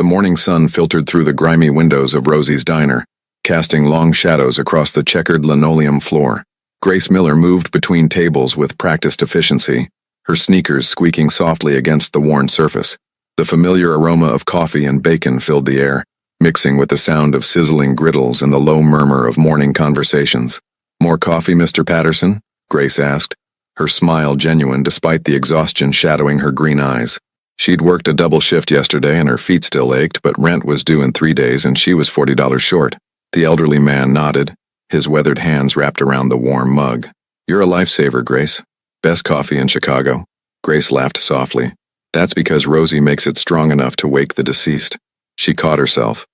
The morning sun filtered through the grimy windows of Rosie's diner, casting long shadows across the checkered linoleum floor. Grace Miller moved between tables with practiced efficiency, her sneakers squeaking softly against the worn surface. The familiar aroma of coffee and bacon filled the air, mixing with the sound of sizzling griddles and the low murmur of morning conversations. "More coffee, Mr. Patterson?" Grace asked, her smile genuine despite the exhaustion shadowing her green eyes. She'd worked a double shift yesterday and her feet still ached, but rent was due in 3 days and she was $40 short. The elderly man nodded, his weathered hands wrapped around the warm mug. "You're a lifesaver, Grace. Best coffee in Chicago." Grace laughed softly. "That's because Rosie makes it strong enough to wake the deceased." She caught herself.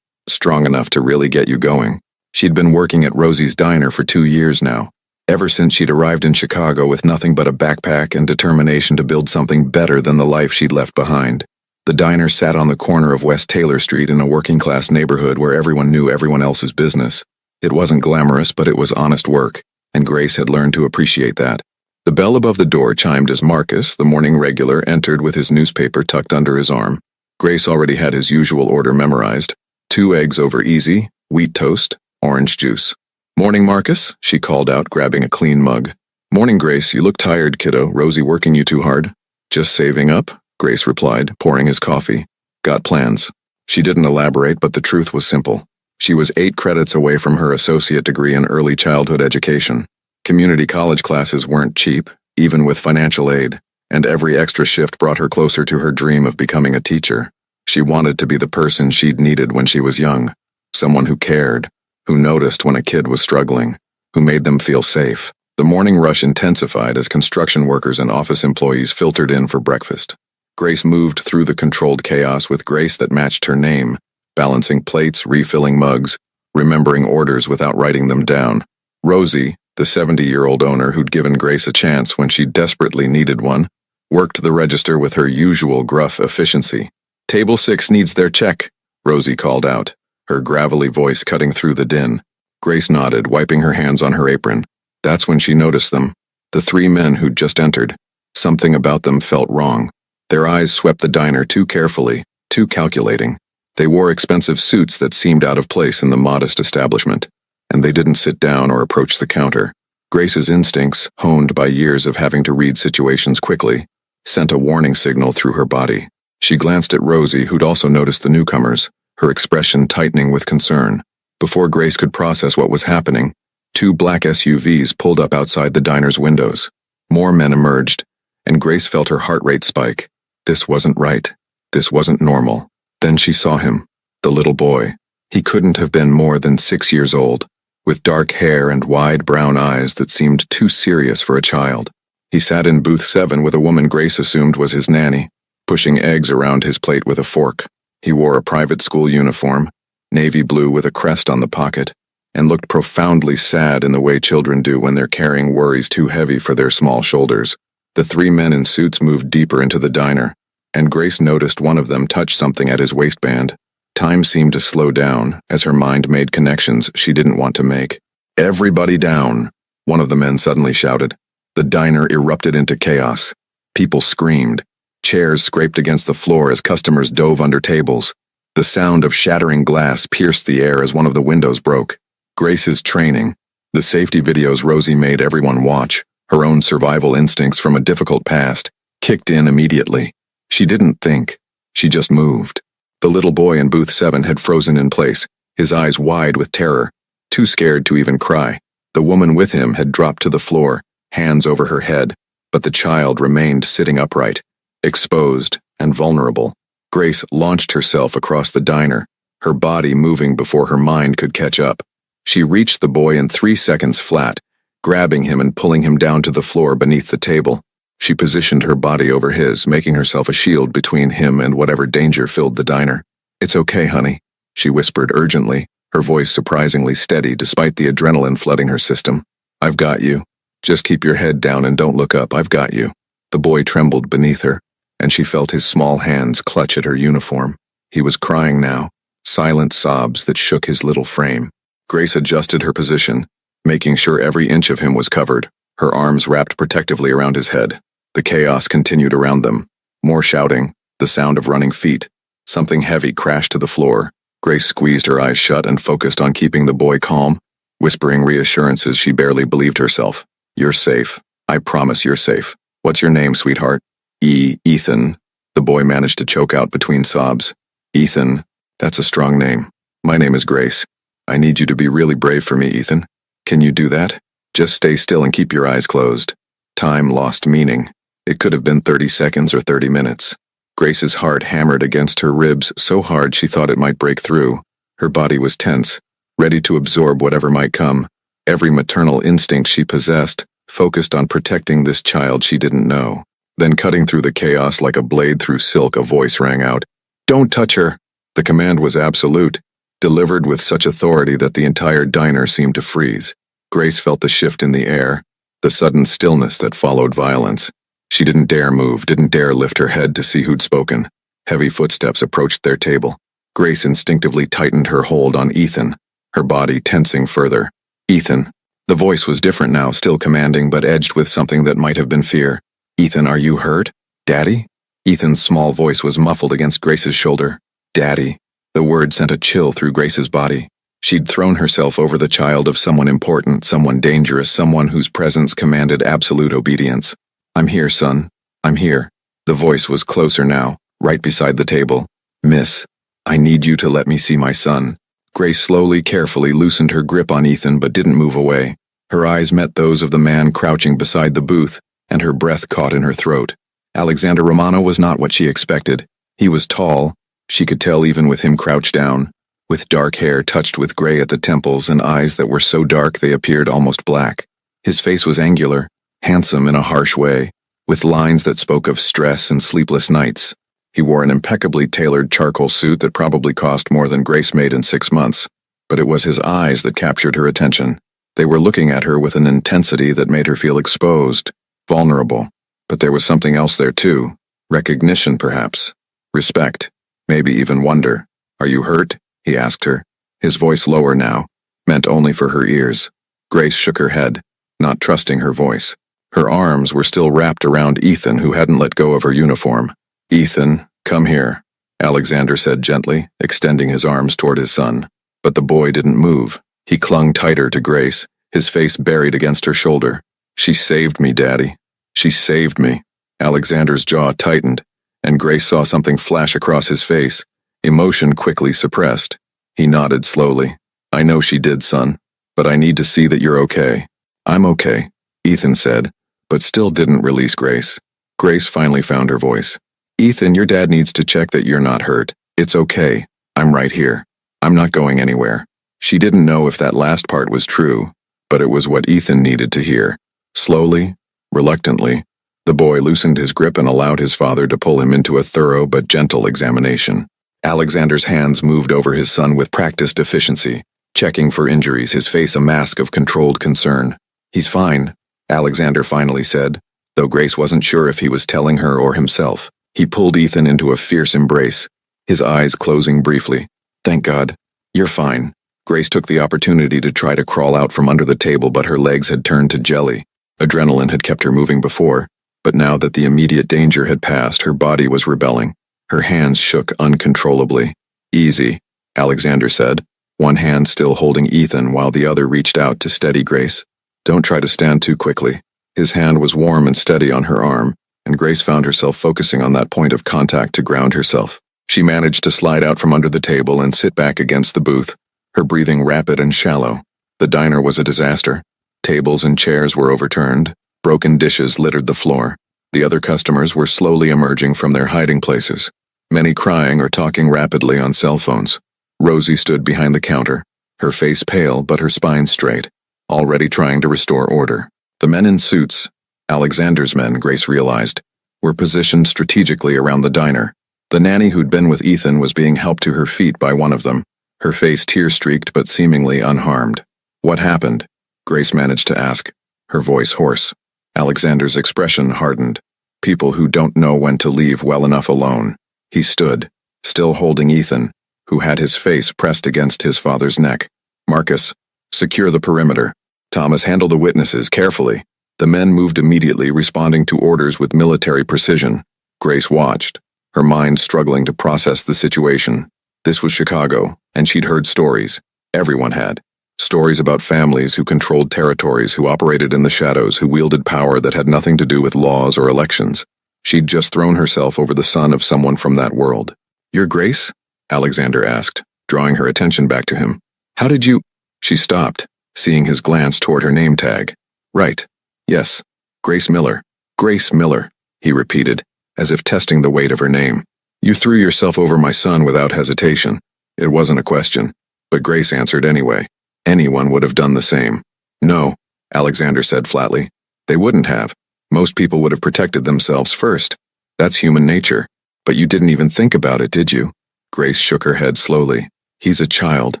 Strong enough to really get you going. She'd been working at Rosie's diner for 2 years now, ever since she'd arrived in Chicago with nothing but a backpack and determination to build something better than the life she'd left behind. The diner sat on the corner of West Taylor Street in a working-class neighborhood where everyone knew everyone else's business. It wasn't glamorous, but it was honest work, and Grace had learned to appreciate that. The bell above the door chimed as Marcus, the morning regular, entered with his newspaper tucked under his arm. Grace already had his usual order memorized: 2 eggs over easy, wheat toast, orange juice. "Morning, Marcus," she called out, grabbing a clean mug. "Morning, Grace. You look tired, kiddo. Rosie working you too hard?" "Just saving up," Grace replied, pouring his coffee. "Got plans." She didn't elaborate, but the truth was simple. She was 8 credits away from her associate degree in early childhood education. Community college classes weren't cheap, even with financial aid, and every extra shift brought her closer to her dream of becoming a teacher. She wanted to be the person she'd needed when she was young, someone who cared, who noticed when a kid was struggling, who made them feel safe. The morning rush intensified as construction workers and office employees filtered in for breakfast. Grace moved through the controlled chaos with grace that matched her name, balancing plates, refilling mugs, remembering orders without writing them down. Rosie, the 70-year-old owner who'd given Grace a chance when she desperately needed one, worked the register with her usual gruff efficiency. "Table 6 needs their check," Rosie called out, her gravelly voice cutting through the din. Grace nodded, wiping her hands on her apron. That's when she noticed them. The 3 men who'd just entered. Something about them felt wrong. Their eyes swept the diner too carefully, too calculating. They wore expensive suits that seemed out of place in the modest establishment, and they didn't sit down or approach the counter. Grace's instincts, honed by years of having to read situations quickly, sent a warning signal through her body. She glanced at Rosie, who'd also noticed the newcomers, her expression tightening with concern. Before Grace could process what was happening, 2 black SUVs pulled up outside the diner's windows. More men emerged, and Grace felt her heart rate spike. This wasn't right. This wasn't normal. Then she saw him, the little boy. He couldn't have been more than 6 years old, with dark hair and wide brown eyes that seemed too serious for a child. He sat in booth 7 with a woman Grace assumed was his nanny, pushing eggs around his plate with a fork. He wore a private school uniform, navy blue with a crest on the pocket, and looked profoundly sad in the way children do when they're carrying worries too heavy for their small shoulders. The 3 men in suits moved deeper into the diner, and Grace noticed one of them touch something at his waistband. Time seemed to slow down as her mind made connections she didn't want to make. "Everybody down," one of the men suddenly shouted. The diner erupted into chaos. People screamed. Chairs scraped against the floor as customers dove under tables. The sound of shattering glass pierced the air as one of the windows broke. Grace's training, the safety videos Rosie made everyone watch, her own survival instincts from a difficult past, kicked in immediately. She didn't think. She just moved. The little boy in booth 7 had frozen in place, his eyes wide with terror, too scared to even cry. The woman with him had dropped to the floor, hands over her head, but the child remained sitting upright, exposed and vulnerable. Grace launched herself across the diner, her body moving before her mind could catch up. She reached the boy in 3 seconds flat, grabbing him and pulling him down to the floor beneath the table. She positioned her body over his, making herself a shield between him and whatever danger filled the diner. "It's okay, honey," she whispered urgently, her voice surprisingly steady despite the adrenaline flooding her system. "I've got you. Just keep your head down and don't look up. I've got you." The boy trembled beneath her, and she felt his small hands clutch at her uniform. He was crying now, silent sobs that shook his little frame. Grace adjusted her position, making sure every inch of him was covered, her arms wrapped protectively around his head. The chaos continued around them. More shouting, the sound of running feet. Something heavy crashed to the floor. Grace squeezed her eyes shut and focused on keeping the boy calm, whispering reassurances she barely believed herself. "You're safe. I promise you're safe. What's your name, sweetheart?" Ethan. The boy managed to choke out between sobs. "Ethan, that's a strong name. My name is Grace. I need you to be really brave for me, Ethan. Can you do that? Just stay still and keep your eyes closed." Time lost meaning. It could have been 30 seconds or 30 minutes. Grace's heart hammered against her ribs so hard she thought it might break through. Her body was tense, ready to absorb whatever might come. Every maternal instinct she possessed focused on protecting this child she didn't know. Then, cutting through the chaos like a blade through silk, a voice rang out. "Don't touch her!" The command was absolute, delivered with such authority that the entire diner seemed to freeze. Grace felt the shift in the air, the sudden stillness that followed violence. She didn't dare move, didn't dare lift her head to see who'd spoken. Heavy footsteps approached their table. Grace instinctively tightened her hold on Ethan, her body tensing further. "Ethan." The voice was different now, still commanding but edged with something that might have been fear. "Ethan, are you hurt? Daddy?" Ethan's small voice was muffled against Grace's shoulder. "Daddy." The word sent a chill through Grace's body. She'd thrown herself over the child of someone important, someone dangerous, someone whose presence commanded absolute obedience. "I'm here, son. I'm here." The voice was closer now, right beside the table. "Miss, I need you to let me see my son." Grace slowly, carefully loosened her grip on Ethan but didn't move away. Her eyes met those of the man crouching beside the booth, and her breath caught in her throat. Alexander Romano was not what she expected. He was tall, she could tell even with him crouched down, with dark hair touched with gray at the temples and eyes that were so dark they appeared almost black. His face was angular, handsome in a harsh way, with lines that spoke of stress and sleepless nights. He wore an impeccably tailored charcoal suit that probably cost more than Grace made in 6 months, but it was his eyes that captured her attention. They were looking at her with an intensity that made her feel exposed, vulnerable. But there was something else there too. Recognition, perhaps. Respect. Maybe even wonder. "Are you hurt?" he asked her. His voice lower now, meant only for her ears. Grace shook her head, not trusting her voice. Her arms were still wrapped around Ethan, who hadn't let go of her uniform. "Ethan, come here," Alexander said gently, extending his arms toward his son. But the boy didn't move. He clung tighter to Grace, his face buried against her shoulder. "She saved me, Daddy. She saved me." Alexander's jaw tightened, and Grace saw something flash across his face, emotion quickly suppressed. He nodded slowly. "I know she did, son, but I need to see that you're okay." "I'm okay," Ethan said, but still didn't release Grace. Grace finally found her voice. "Ethan, your dad needs to check that you're not hurt. It's okay. I'm right here. I'm not going anywhere." She didn't know if that last part was true, but it was what Ethan needed to hear. Slowly, reluctantly, the boy loosened his grip and allowed his father to pull him into a thorough but gentle examination. Alexander's hands moved over his son with practiced efficiency, checking for injuries, his face a mask of controlled concern. "He's fine," Alexander finally said, though Grace wasn't sure if he was telling her or himself. He pulled Ethan into a fierce embrace, his eyes closing briefly. "Thank God. You're fine." Grace took the opportunity to try to crawl out from under the table, but her legs had turned to jelly. Adrenaline had kept her moving before, but now that the immediate danger had passed, her body was rebelling. Her hands shook uncontrollably. "Easy," Alexander said, one hand still holding Ethan while the other reached out to steady Grace. "Don't try to stand too quickly." His hand was warm and steady on her arm, and Grace found herself focusing on that point of contact to ground herself. She managed to slide out from under the table and sit back against the booth, her breathing rapid and shallow. The diner was a disaster. Tables and chairs were overturned. Broken dishes littered the floor. The other customers were slowly emerging from their hiding places, many crying or talking rapidly on cell phones. Rosie stood behind the counter, her face pale but her spine straight, already trying to restore order. The men in suits, Alexander's men, Grace realized, were positioned strategically around the diner. The nanny who'd been with Ethan was being helped to her feet by one of them, her face tear-streaked but seemingly unharmed. "What happened?" Grace managed to ask, her voice hoarse. Alexander's expression hardened. "People who don't know when to leave well enough alone." He stood, still holding Ethan, who had his face pressed against his father's neck. "Marcus, secure the perimeter. Thomas, handle the witnesses carefully." The men moved immediately, responding to orders with military precision. Grace watched, her mind struggling to process the situation. This was Chicago, and she'd heard stories. Everyone had. Stories about families who controlled territories, who operated in the shadows, who wielded power that had nothing to do with laws or elections. She'd just thrown herself over the son of someone from that world. "Your Grace?" Alexander asked, drawing her attention back to him. "How did you—" She stopped, seeing his glance toward her name tag. "Right. Yes. Grace Miller. Grace Miller," he repeated, as if testing the weight of her name. "You threw yourself over my son without hesitation. It wasn't a question." But Grace answered anyway. Anyone would have done the same. "No," Alexander said flatly. "They wouldn't have. Most people would have protected themselves first. That's human nature. But you didn't even think about it, did you?" Grace shook her head slowly. "He's a child."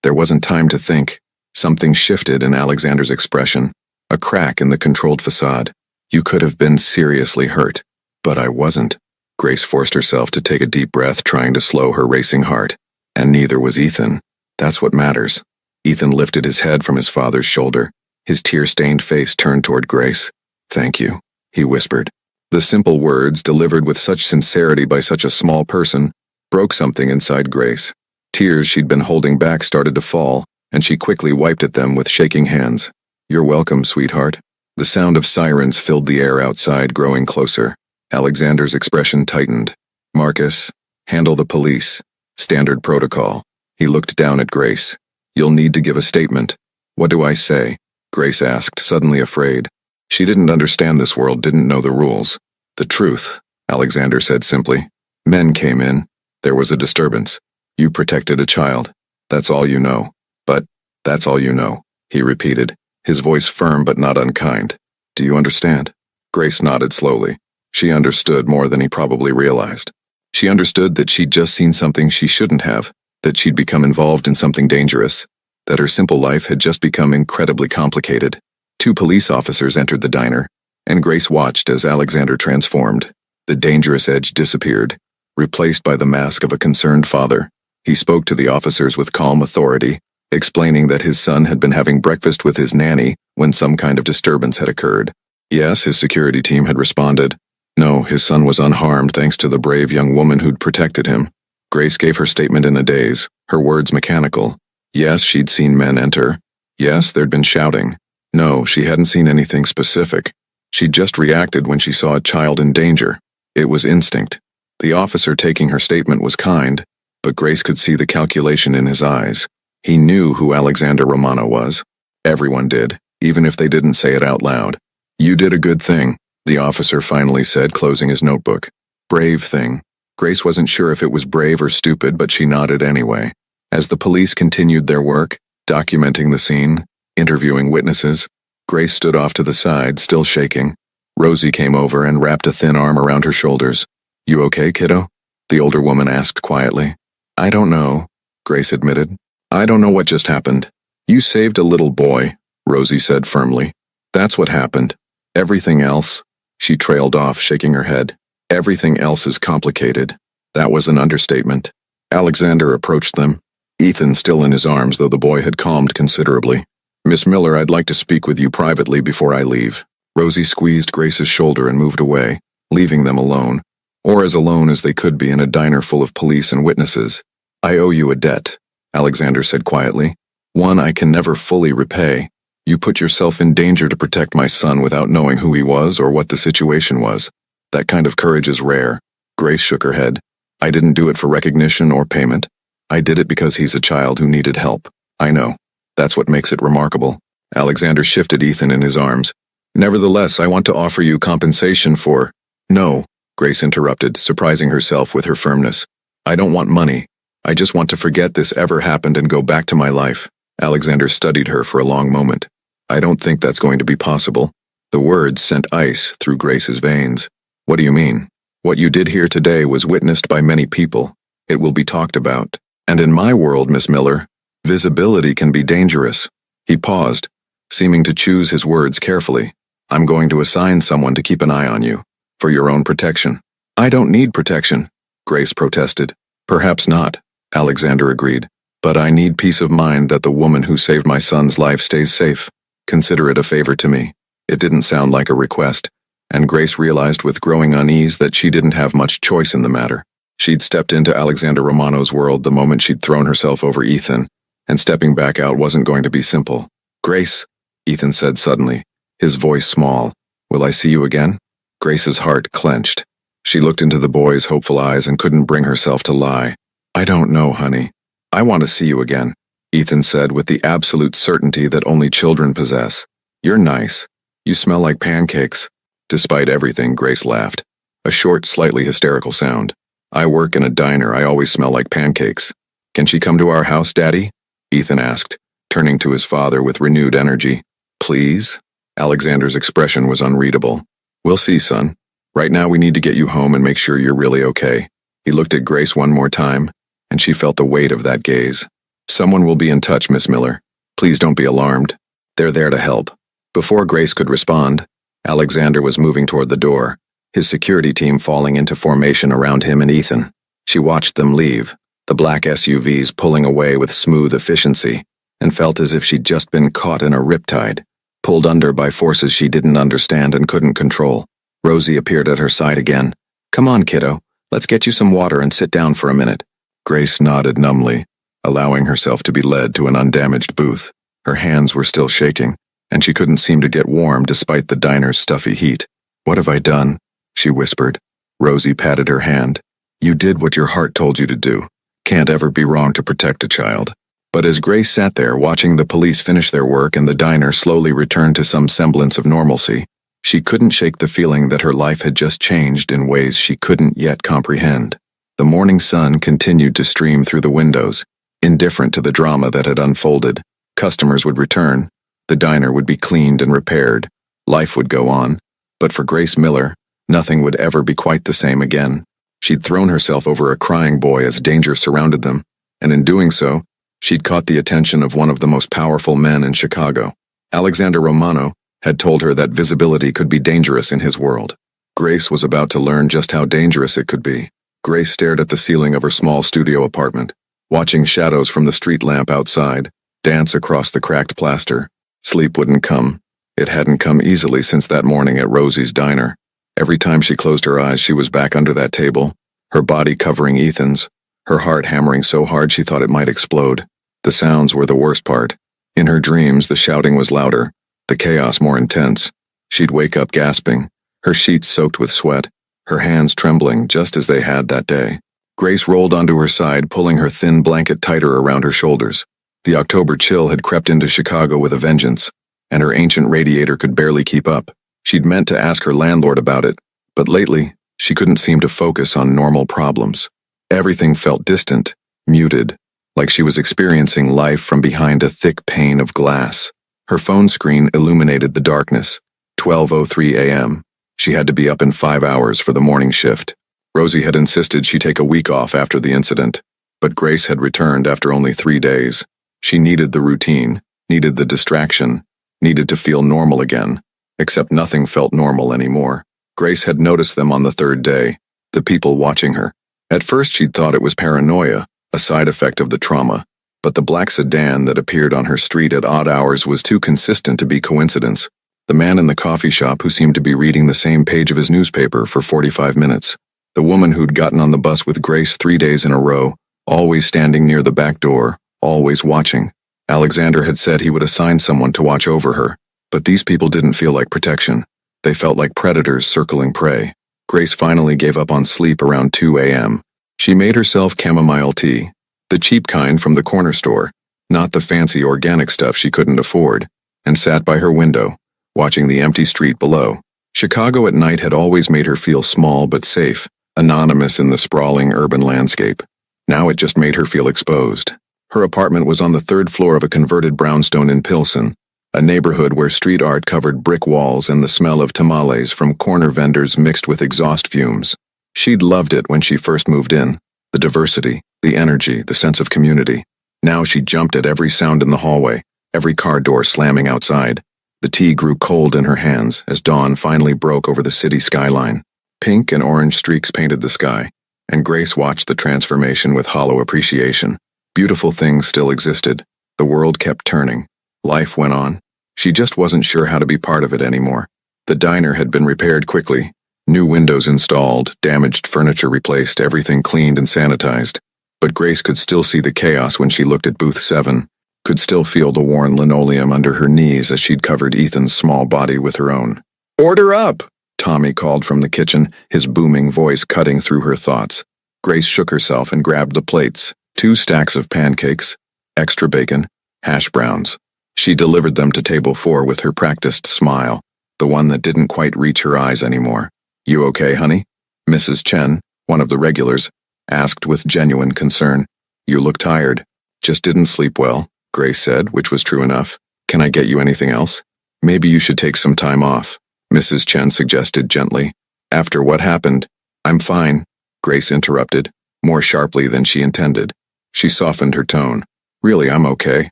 There wasn't time to think. Something shifted in Alexander's expression. A crack in the controlled facade. "You could have been seriously hurt. But I wasn't." Grace forced herself to take a deep breath, trying to slow her racing heart. And neither was Ethan. That's what matters. Ethan lifted his head from his father's shoulder. His tear-stained face turned toward Grace. "Thank you," he whispered. The simple words, delivered with such sincerity by such a small person, broke something inside Grace. Tears she'd been holding back started to fall, and she quickly wiped at them with shaking hands. "You're welcome, sweetheart." The sound of sirens filled the air outside, growing closer. Alexander's expression tightened. "Marcus, handle the police. Standard protocol." He looked down at Grace. "You'll need to give a statement." "What do I say?" Grace asked, suddenly afraid. She didn't understand this world, didn't know the rules. "The truth," Alexander said simply. "Men came in. There was a disturbance. You protected a child. That's all you know." "But, that's all you know," he repeated, his voice firm but not unkind. "Do you understand?" Grace nodded slowly. She understood more than he probably realized. She understood that she'd just seen something she shouldn't have, that she'd become involved in something dangerous, that her simple life had just become incredibly complicated. 2 police officers entered the diner, and Grace watched as Alexander transformed. The dangerous edge disappeared, replaced by the mask of a concerned father. He spoke to the officers with calm authority, explaining that his son had been having breakfast with his nanny when some kind of disturbance had occurred. Yes, his security team had responded. No, his son was unharmed thanks to the brave young woman who'd protected him. Grace gave her statement in a daze, her words mechanical. Yes, she'd seen men enter. Yes, there'd been shouting. No, she hadn't seen anything specific. She'd just reacted when she saw a child in danger. It was instinct. The officer taking her statement was kind, but Grace could see the calculation in his eyes. He knew who Alexander Romano was. Everyone did, even if they didn't say it out loud. "You did a good thing," the officer finally said, closing his notebook. "Brave thing." Grace wasn't sure if it was brave or stupid, but she nodded anyway. As the police continued their work, documenting the scene, interviewing witnesses, Grace stood off to the side, still shaking. Rosie came over and wrapped a thin arm around her shoulders. "You okay, kiddo?" the older woman asked quietly. "I don't know," Grace admitted. "I don't know what just happened." "You saved a little boy," Rosie said firmly. "That's what happened. Everything else," she trailed off, shaking her head. "Everything else is complicated." That was an understatement. Alexander approached them, Ethan still in his arms, though the boy had calmed considerably. "Miss Miller, I'd like to speak with you privately before I leave." Rosie squeezed Grace's shoulder and moved away, leaving them alone, or as alone as they could be in a diner full of police and witnesses. "I owe you a debt," Alexander said quietly. "One I can never fully repay. You put yourself in danger to protect my son without knowing who he was or what the situation was. That kind of courage is rare." Grace shook her head. "I didn't do it for recognition or payment. I did it because he's a child who needed help. I know. That's what makes it remarkable." Alexander shifted Ethan in his arms. "Nevertheless, I want to offer you compensation for—" "No," Grace interrupted, surprising herself with her firmness. "I don't want money. I just want to forget this ever happened and go back to my life." Alexander studied her for a long moment. "I don't think that's going to be possible." The words sent ice through Grace's veins. "What do you mean?" "What you did here today was witnessed by many people. It will be talked about. And in my world, Miss Miller, visibility can be dangerous." He paused, seeming to choose his words carefully. "I'm going to assign someone to keep an eye on you, for your own protection." "I don't need protection," Grace protested. "Perhaps not," Alexander agreed. "But I need peace of mind that the woman who saved my son's life stays safe. Consider it a favor to me." It didn't sound like a request. and Grace realized with growing unease that she didn't have much choice in the matter. She'd stepped into Alexander Romano's world the moment she'd thrown herself over Ethan, and stepping back out wasn't going to be simple. "Grace," Ethan said suddenly, his voice small, "will I see you again?" Grace's heart clenched. She looked into the boy's hopeful eyes and couldn't bring herself to lie. "I don't know, honey. I want to see you again," Ethan said with the absolute certainty that only children possess. "You're nice. You smell like pancakes." Despite everything, Grace laughed. A short, slightly hysterical sound. "I work in a diner. I always smell like pancakes. Can she come to our house, Daddy?" Ethan asked, turning to his father with renewed energy. "Please?" Alexander's expression was unreadable. "We'll see, son. Right now we need to get you home and make sure you're really okay." He looked at Grace one more time, and she felt the weight of that gaze. "Someone will be in touch, Miss Miller. Please don't be alarmed. They're there to help." Before Grace could respond, Alexander was moving toward the door, his security team falling into formation around him and Ethan. She watched them leave, the black SUVs pulling away with smooth efficiency, and felt as if she'd just been caught in a riptide, pulled under by forces she didn't understand and couldn't control. Rosie appeared at her side again. "Come on, kiddo. Let's get you some water and sit down for a minute." Grace nodded numbly, allowing herself to be led to an undamaged booth. Her hands were still shaking, and she couldn't seem to get warm despite the diner's stuffy heat. "What have I done?" she whispered. Rosie patted her hand. "You did what your heart told you to do. Can't ever be wrong to protect a child." But as Grace sat there watching the police finish their work and the diner slowly return to some semblance of normalcy, she couldn't shake the feeling that her life had just changed in ways she couldn't yet comprehend. The morning sun continued to stream through the windows, indifferent to the drama that had unfolded. Customers would return. The diner would be cleaned and repaired. Life would go on. But for Grace Miller, nothing would ever be quite the same again. She'd thrown herself over a crying boy as danger surrounded them, and in doing so, she'd caught the attention of one of the most powerful men in Chicago. Alexander Romano had told her that visibility could be dangerous in his world. Grace was about to learn just how dangerous it could be. Grace stared at the ceiling of her small studio apartment, watching shadows from the street lamp outside dance across the cracked plaster. Sleep wouldn't come. It hadn't come easily since that morning at Rosie's diner. Every time she closed her eyes, she was back under that table, her body covering Ethan's, her heart hammering so hard she thought it might explode. The sounds were the worst part. In her dreams, the shouting was louder, the chaos more intense. She'd wake up gasping, her sheets soaked with sweat, her hands trembling just as they had that day. Grace rolled onto her side, pulling her thin blanket tighter around her shoulders. The October chill had crept into Chicago with a vengeance, and her ancient radiator could barely keep up. She'd meant to ask her landlord about it, but lately, she couldn't seem to focus on normal problems. Everything felt distant, muted, like she was experiencing life from behind a thick pane of glass. Her phone screen illuminated the darkness. 12:03 a.m. She had to be up in 5 hours for the morning shift. Rosie had insisted she take a week off after the incident, but Grace had returned after only 3 days. She needed the routine, needed the distraction, needed to feel normal again. Except nothing felt normal anymore. Grace had noticed them on the third day, the people watching her. At first she'd thought it was paranoia, a side effect of the trauma, but the black sedan that appeared on her street at odd hours was too consistent to be coincidence. The man in the coffee shop who seemed to be reading the same page of his newspaper for 45 minutes. The woman who'd gotten on the bus with Grace 3 days in a row, always standing near the back door, always watching. Alexander had said he would assign someone to watch over her. But these people didn't feel like protection. They felt like predators circling prey. Grace finally gave up on sleep around 2 a.m. She made herself chamomile tea, the cheap kind from the corner store, not the fancy organic stuff she couldn't afford, and sat by her window, watching the empty street below. Chicago at night had always made her feel small but safe, anonymous in the sprawling urban landscape. Now it just made her feel exposed. Her apartment was on the 3rd floor of a converted brownstone in Pilsen, a neighborhood where street art covered brick walls and the smell of tamales from corner vendors mixed with exhaust fumes. She'd loved it when she first moved in, the diversity, the energy, the sense of community. Now she jumped at every sound in the hallway, every car door slamming outside. The tea grew cold in her hands as dawn finally broke over the city skyline. Pink and orange streaks painted the sky, and Grace watched the transformation with hollow appreciation. Beautiful things still existed. The world kept turning. Life went on. She just wasn't sure how to be part of it anymore. The diner had been repaired quickly. New windows installed, damaged furniture replaced, everything cleaned and sanitized. But Grace could still see the chaos when she looked at booth 7, could still feel the worn linoleum under her knees as she'd covered Ethan's small body with her own. "Order up!" Tommy called from the kitchen, his booming voice cutting through her thoughts. Grace shook herself and grabbed the plates, 2 stacks of pancakes, extra bacon, hash browns. She delivered them to table 4 with her practiced smile, the one that didn't quite reach her eyes anymore. "You okay, honey?" Mrs. Chen, one of the regulars, asked with genuine concern. "You look tired." "Just didn't sleep well," Grace said, which was true enough. "Can I get you anything else?" "Maybe you should take some time off," Mrs. Chen suggested gently. "After what happened." "I'm fine," Grace interrupted, more sharply than she intended. She softened her tone. "Really, I'm okay.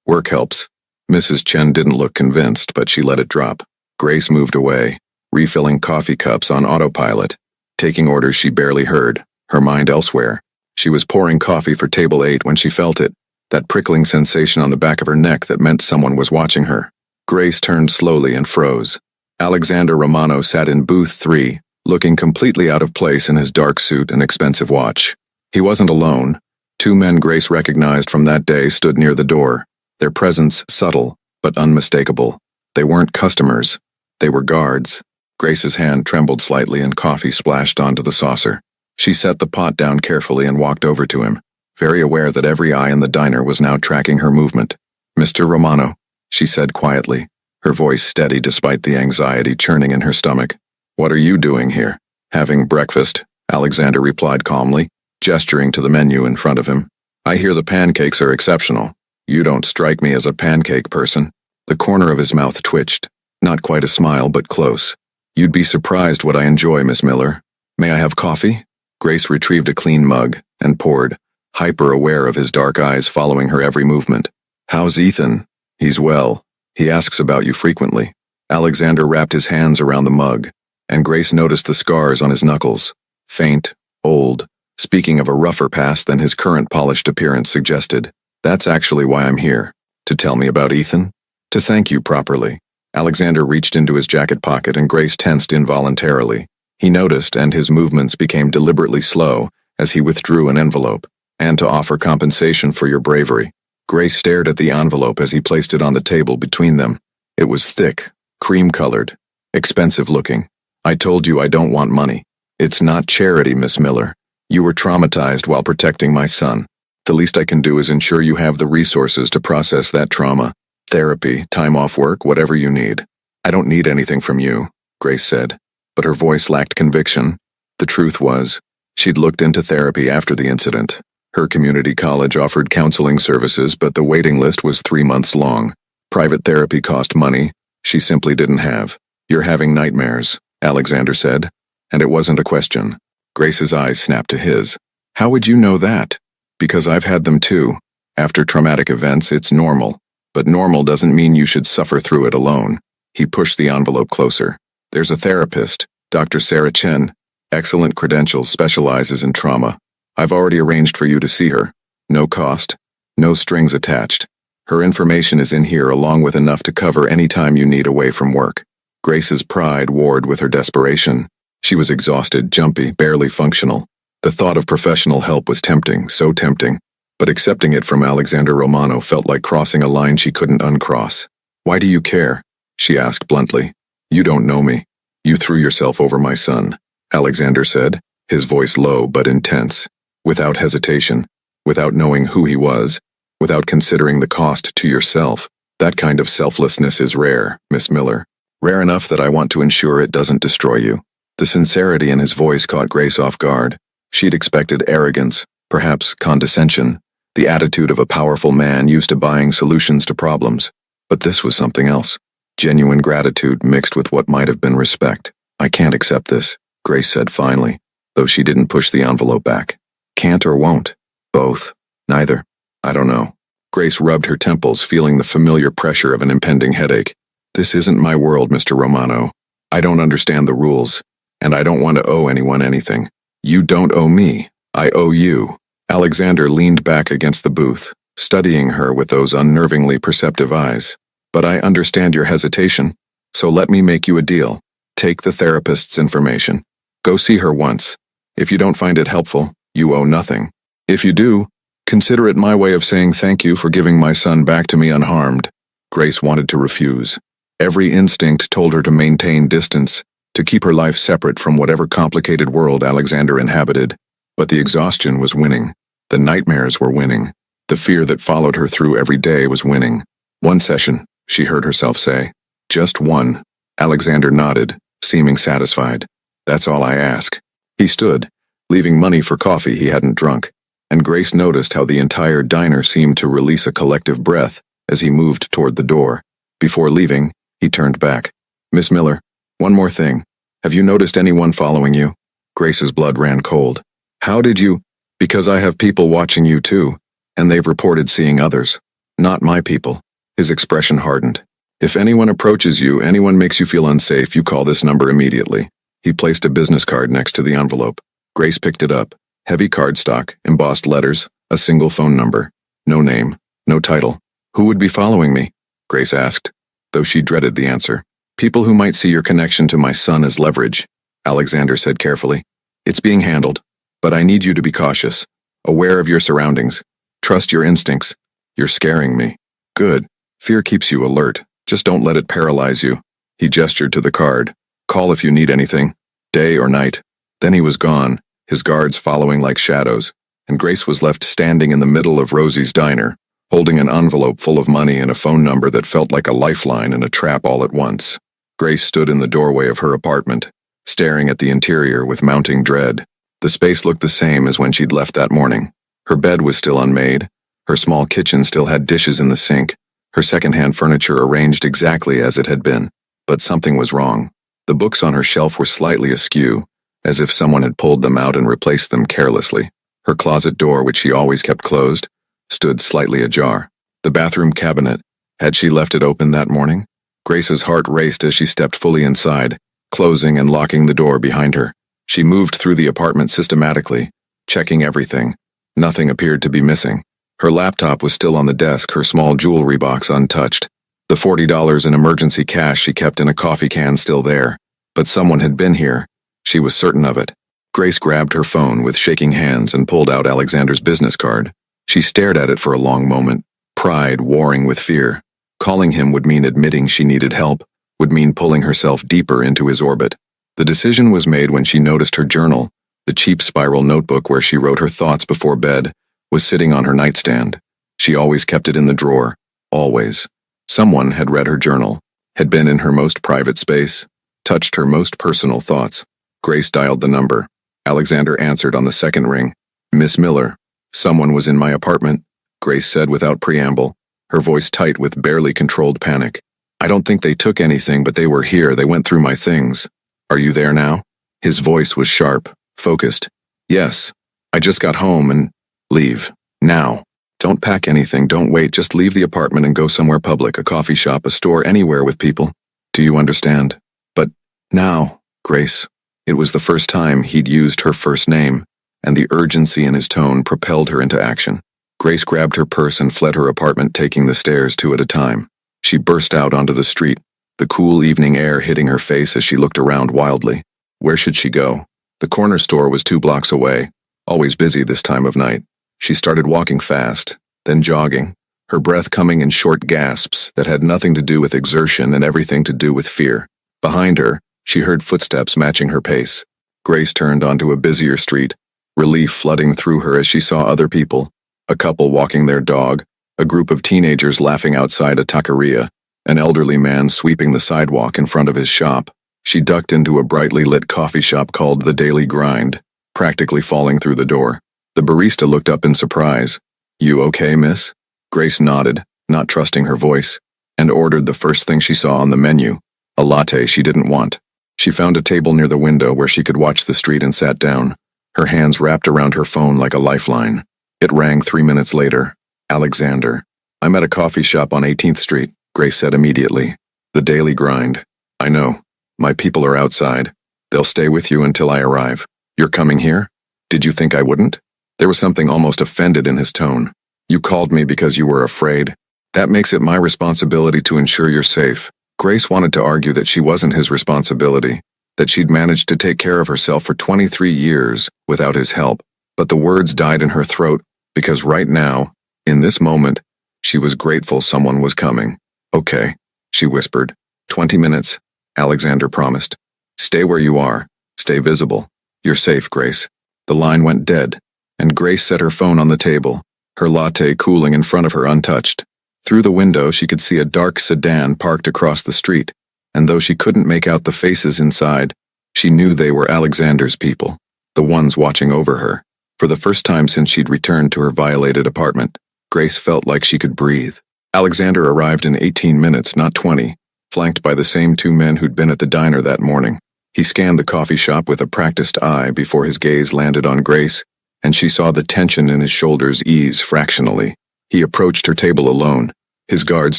Work helps." Mrs. Chen didn't look convinced, but she let it drop. Grace moved away, refilling coffee cups on autopilot, taking orders she barely heard, her mind elsewhere. She was pouring coffee for table 8 when she felt it, that prickling sensation on the back of her neck that meant someone was watching her. Grace turned slowly and froze. Alexander Romano sat in booth 3, looking completely out of place in his dark suit and expensive watch. He wasn't alone. 2 men Grace recognized from that day stood near the door, their presence subtle but unmistakable. They weren't customers. They were guards. Grace's hand trembled slightly and coffee splashed onto the saucer. She set the pot down carefully and walked over to him, very aware that every eye in the diner was now tracking her movement. "Mr. Romano," she said quietly, her voice steady despite the anxiety churning in her stomach. "What are you doing here?" "Having breakfast," Alexander replied calmly, gesturing to the menu in front of him. "I hear the pancakes are exceptional. You don't strike me as a pancake person." The corner of his mouth twitched. Not quite a smile, but close. "You'd be surprised what I enjoy, Miss Miller. May I have coffee?" Grace retrieved a clean mug and poured, hyper-aware of his dark eyes following her every movement. "How's Ethan?" "He's well. He asks about you frequently." Alexander wrapped his hands around the mug, and Grace noticed the scars on his knuckles. Faint, old, speaking of a rougher past than his current polished appearance suggested. "That's actually why I'm here. To tell me about Ethan? To thank you properly." Alexander reached into his jacket pocket and Grace tensed involuntarily. He noticed, and his movements became deliberately slow as he withdrew an envelope. "And to offer compensation for your bravery." Grace stared at the envelope as he placed it on the table between them. It was thick, cream-colored, expensive-looking. "I told you I don't want money. It's not charity, Miss Miller. You were traumatized while protecting my son. The least I can do is ensure you have the resources to process that trauma. Therapy, time off work, whatever you need." "I don't need anything from you," Grace said, but her voice lacked conviction. The truth was, she'd looked into therapy after the incident. Her community college offered counseling services, but the waiting list was 3 months long. Private therapy cost money she simply didn't have. "You're having nightmares," Alexander said, and it wasn't a question. Grace's eyes snapped to his. "How would you know that?" "Because I've had them too. After traumatic events, it's normal. But normal doesn't mean you should suffer through it alone." He pushed the envelope closer. "There's a therapist, Dr. Sarah Chen. Excellent credentials, specializes in trauma. I've already arranged for you to see her. No cost. No strings attached. Her information is in here along with enough to cover any time you need away from work." Grace's pride warred with her desperation. She was exhausted, jumpy, barely functional. The thought of professional help was tempting, so tempting. But accepting it from Alexander Romano felt like crossing a line she couldn't uncross. "Why do you care?" she asked bluntly. "You don't know me. You threw yourself over my son," Alexander said, his voice low but intense. Without hesitation, without knowing who he was, without considering the cost to yourself. "That kind of selflessness is rare, Miss Miller. Rare enough that I want to ensure it doesn't destroy you." The sincerity in his voice caught Grace off guard. She'd expected arrogance, perhaps condescension, the attitude of a powerful man used to buying solutions to problems. But this was something else. Genuine gratitude mixed with what might have been respect. "I can't accept this," Grace said finally, though she didn't push the envelope back. "Can't or won't?" "Both. Neither. I don't know." Grace rubbed her temples, feeling the familiar pressure of an impending headache. "This isn't my world, Mr. Romano. I don't understand the rules, and I don't want to owe anyone anything." "You don't owe me. I owe you." Alexander leaned back against the booth, studying her with those unnervingly perceptive eyes. "But I understand your hesitation, so let me make you a deal. Take the therapist's information. Go see her once. If you don't find it helpful, you owe nothing. If you do, consider it my way of saying thank you for giving my son back to me unharmed. Grace wanted to refuse. Every instinct told her to maintain distance, to keep her life separate from whatever complicated world Alexander inhabited. But the exhaustion was winning. The nightmares were winning. The fear that followed her through every day was winning. One session, she heard herself say. Just one. Alexander nodded, seeming satisfied. That's all I ask. He stood, leaving money for coffee he hadn't drunk, and Grace noticed how the entire diner seemed to release a collective breath as he moved toward the door. Before leaving, he turned back. Miss Miller, one more thing. Have you noticed anyone following you? Grace's blood ran cold. How did you? Because I have people watching you too, and they've reported seeing others. Not my people. His expression hardened. If anyone approaches you, anyone makes you feel unsafe, you call this number immediately. He placed a business card next to the envelope. Grace picked it up. Heavy cardstock, embossed letters, a single phone number. No name, no title. Who would be following me? Grace asked, though she dreaded the answer. People who might see your connection to my son as leverage, Alexander said carefully. It's being handled, but I need you to be cautious, aware of your surroundings. Trust your instincts. You're scaring me. Good. Fear keeps you alert. Just don't let it paralyze you. He gestured to the card. Call if you need anything, day or night. Then he was gone, his guards following like shadows, and Grace was left standing in the middle of Rosie's diner, holding an envelope full of money and a phone number that felt like a lifeline and a trap all at once. Grace stood in the doorway of her apartment, staring at the interior with mounting dread. The space looked the same as when she'd left that morning. Her bed was still unmade. Her small kitchen still had dishes in the sink. Her secondhand furniture arranged exactly as it had been. But something was wrong. The books on her shelf were slightly askew, as if someone had pulled them out and replaced them carelessly. Her closet door, which she always kept closed, stood slightly ajar. The bathroom cabinet, had she left it open that morning? Grace's heart raced as she stepped fully inside, closing and locking the door behind her. She moved through the apartment systematically, checking everything. Nothing appeared to be missing. Her laptop was still on the desk, her small jewelry box untouched. The $40 in emergency cash she kept in a coffee can still there. But someone had been here. She was certain of it. Grace grabbed her phone with shaking hands and pulled out Alexander's business card. She stared at it for a long moment, pride warring with fear. Calling him would mean admitting she needed help, would mean pulling herself deeper into his orbit. The decision was made when she noticed her journal, the cheap spiral notebook where she wrote her thoughts before bed, was sitting on her nightstand. She always kept it in the drawer, always. Someone had read her journal, had been in her most private space, touched her most personal thoughts. Grace dialed the number. Alexander answered on the second ring. Miss Miller. Someone was in my apartment, Grace said without preamble, her voice tight with barely controlled panic. I don't think they took anything, but they were here. They went through my things. Are you there now? His voice was sharp, focused. Yes. I just got home and... Leave. Now. Don't pack anything, don't wait, just leave the apartment and go somewhere public, a coffee shop, a store, anywhere with people. Do you understand? But, now, Grace. It was the first time he'd used her first name, and the urgency in his tone propelled her into action. Grace grabbed her purse and fled her apartment, taking the stairs two at a time. She burst out onto the street, the cool evening air hitting her face as she looked around wildly. Where should she go? The corner store was 2 blocks away, always busy this time of night. She started walking fast, then jogging, her breath coming in short gasps that had nothing to do with exertion and everything to do with fear. Behind her, she heard footsteps matching her pace. Grace turned onto a busier street, relief flooding through her as she saw other people, a couple walking their dog, a group of teenagers laughing outside a taqueria, an elderly man sweeping the sidewalk in front of his shop. She ducked into a brightly lit coffee shop called The Daily Grind, practically falling through the door. The barista looked up in surprise. You okay, miss? Grace nodded, not trusting her voice, and ordered the first thing she saw on the menu, a latte she didn't want. She found a table near the window where she could watch the street and sat down, her hands wrapped around her phone like a lifeline. It rang 3 minutes later. Alexander. I'm at a coffee shop on 18th Street, Grace said immediately. The Daily Grind. I know. My people are outside. They'll stay with you until I arrive. You're coming here? Did you think I wouldn't? There was something almost offended in his tone. You called me because you were afraid. That makes it my responsibility to ensure you're safe. Grace wanted to argue that she wasn't his responsibility, that she'd managed to take care of herself for 23 years without his help, but the words died in her throat because right now, in this moment, she was grateful someone was coming. Okay, she whispered. 20 minutes, Alexander promised. Stay where you are. Stay visible. You're safe, Grace. The line went dead, and Grace set her phone on the table, her latte cooling in front of her untouched. Through the window, she could see a dark sedan parked across the street, and though she couldn't make out the faces inside, she knew they were Alexander's people, the ones watching over her. For the first time since she'd returned to her violated apartment, Grace felt like she could breathe. Alexander arrived in 18 minutes, not 20, flanked by the same two men who'd been at the diner that morning. He scanned the coffee shop with a practiced eye before his gaze landed on Grace, and she saw the tension in his shoulders ease fractionally. He approached her table alone, his guards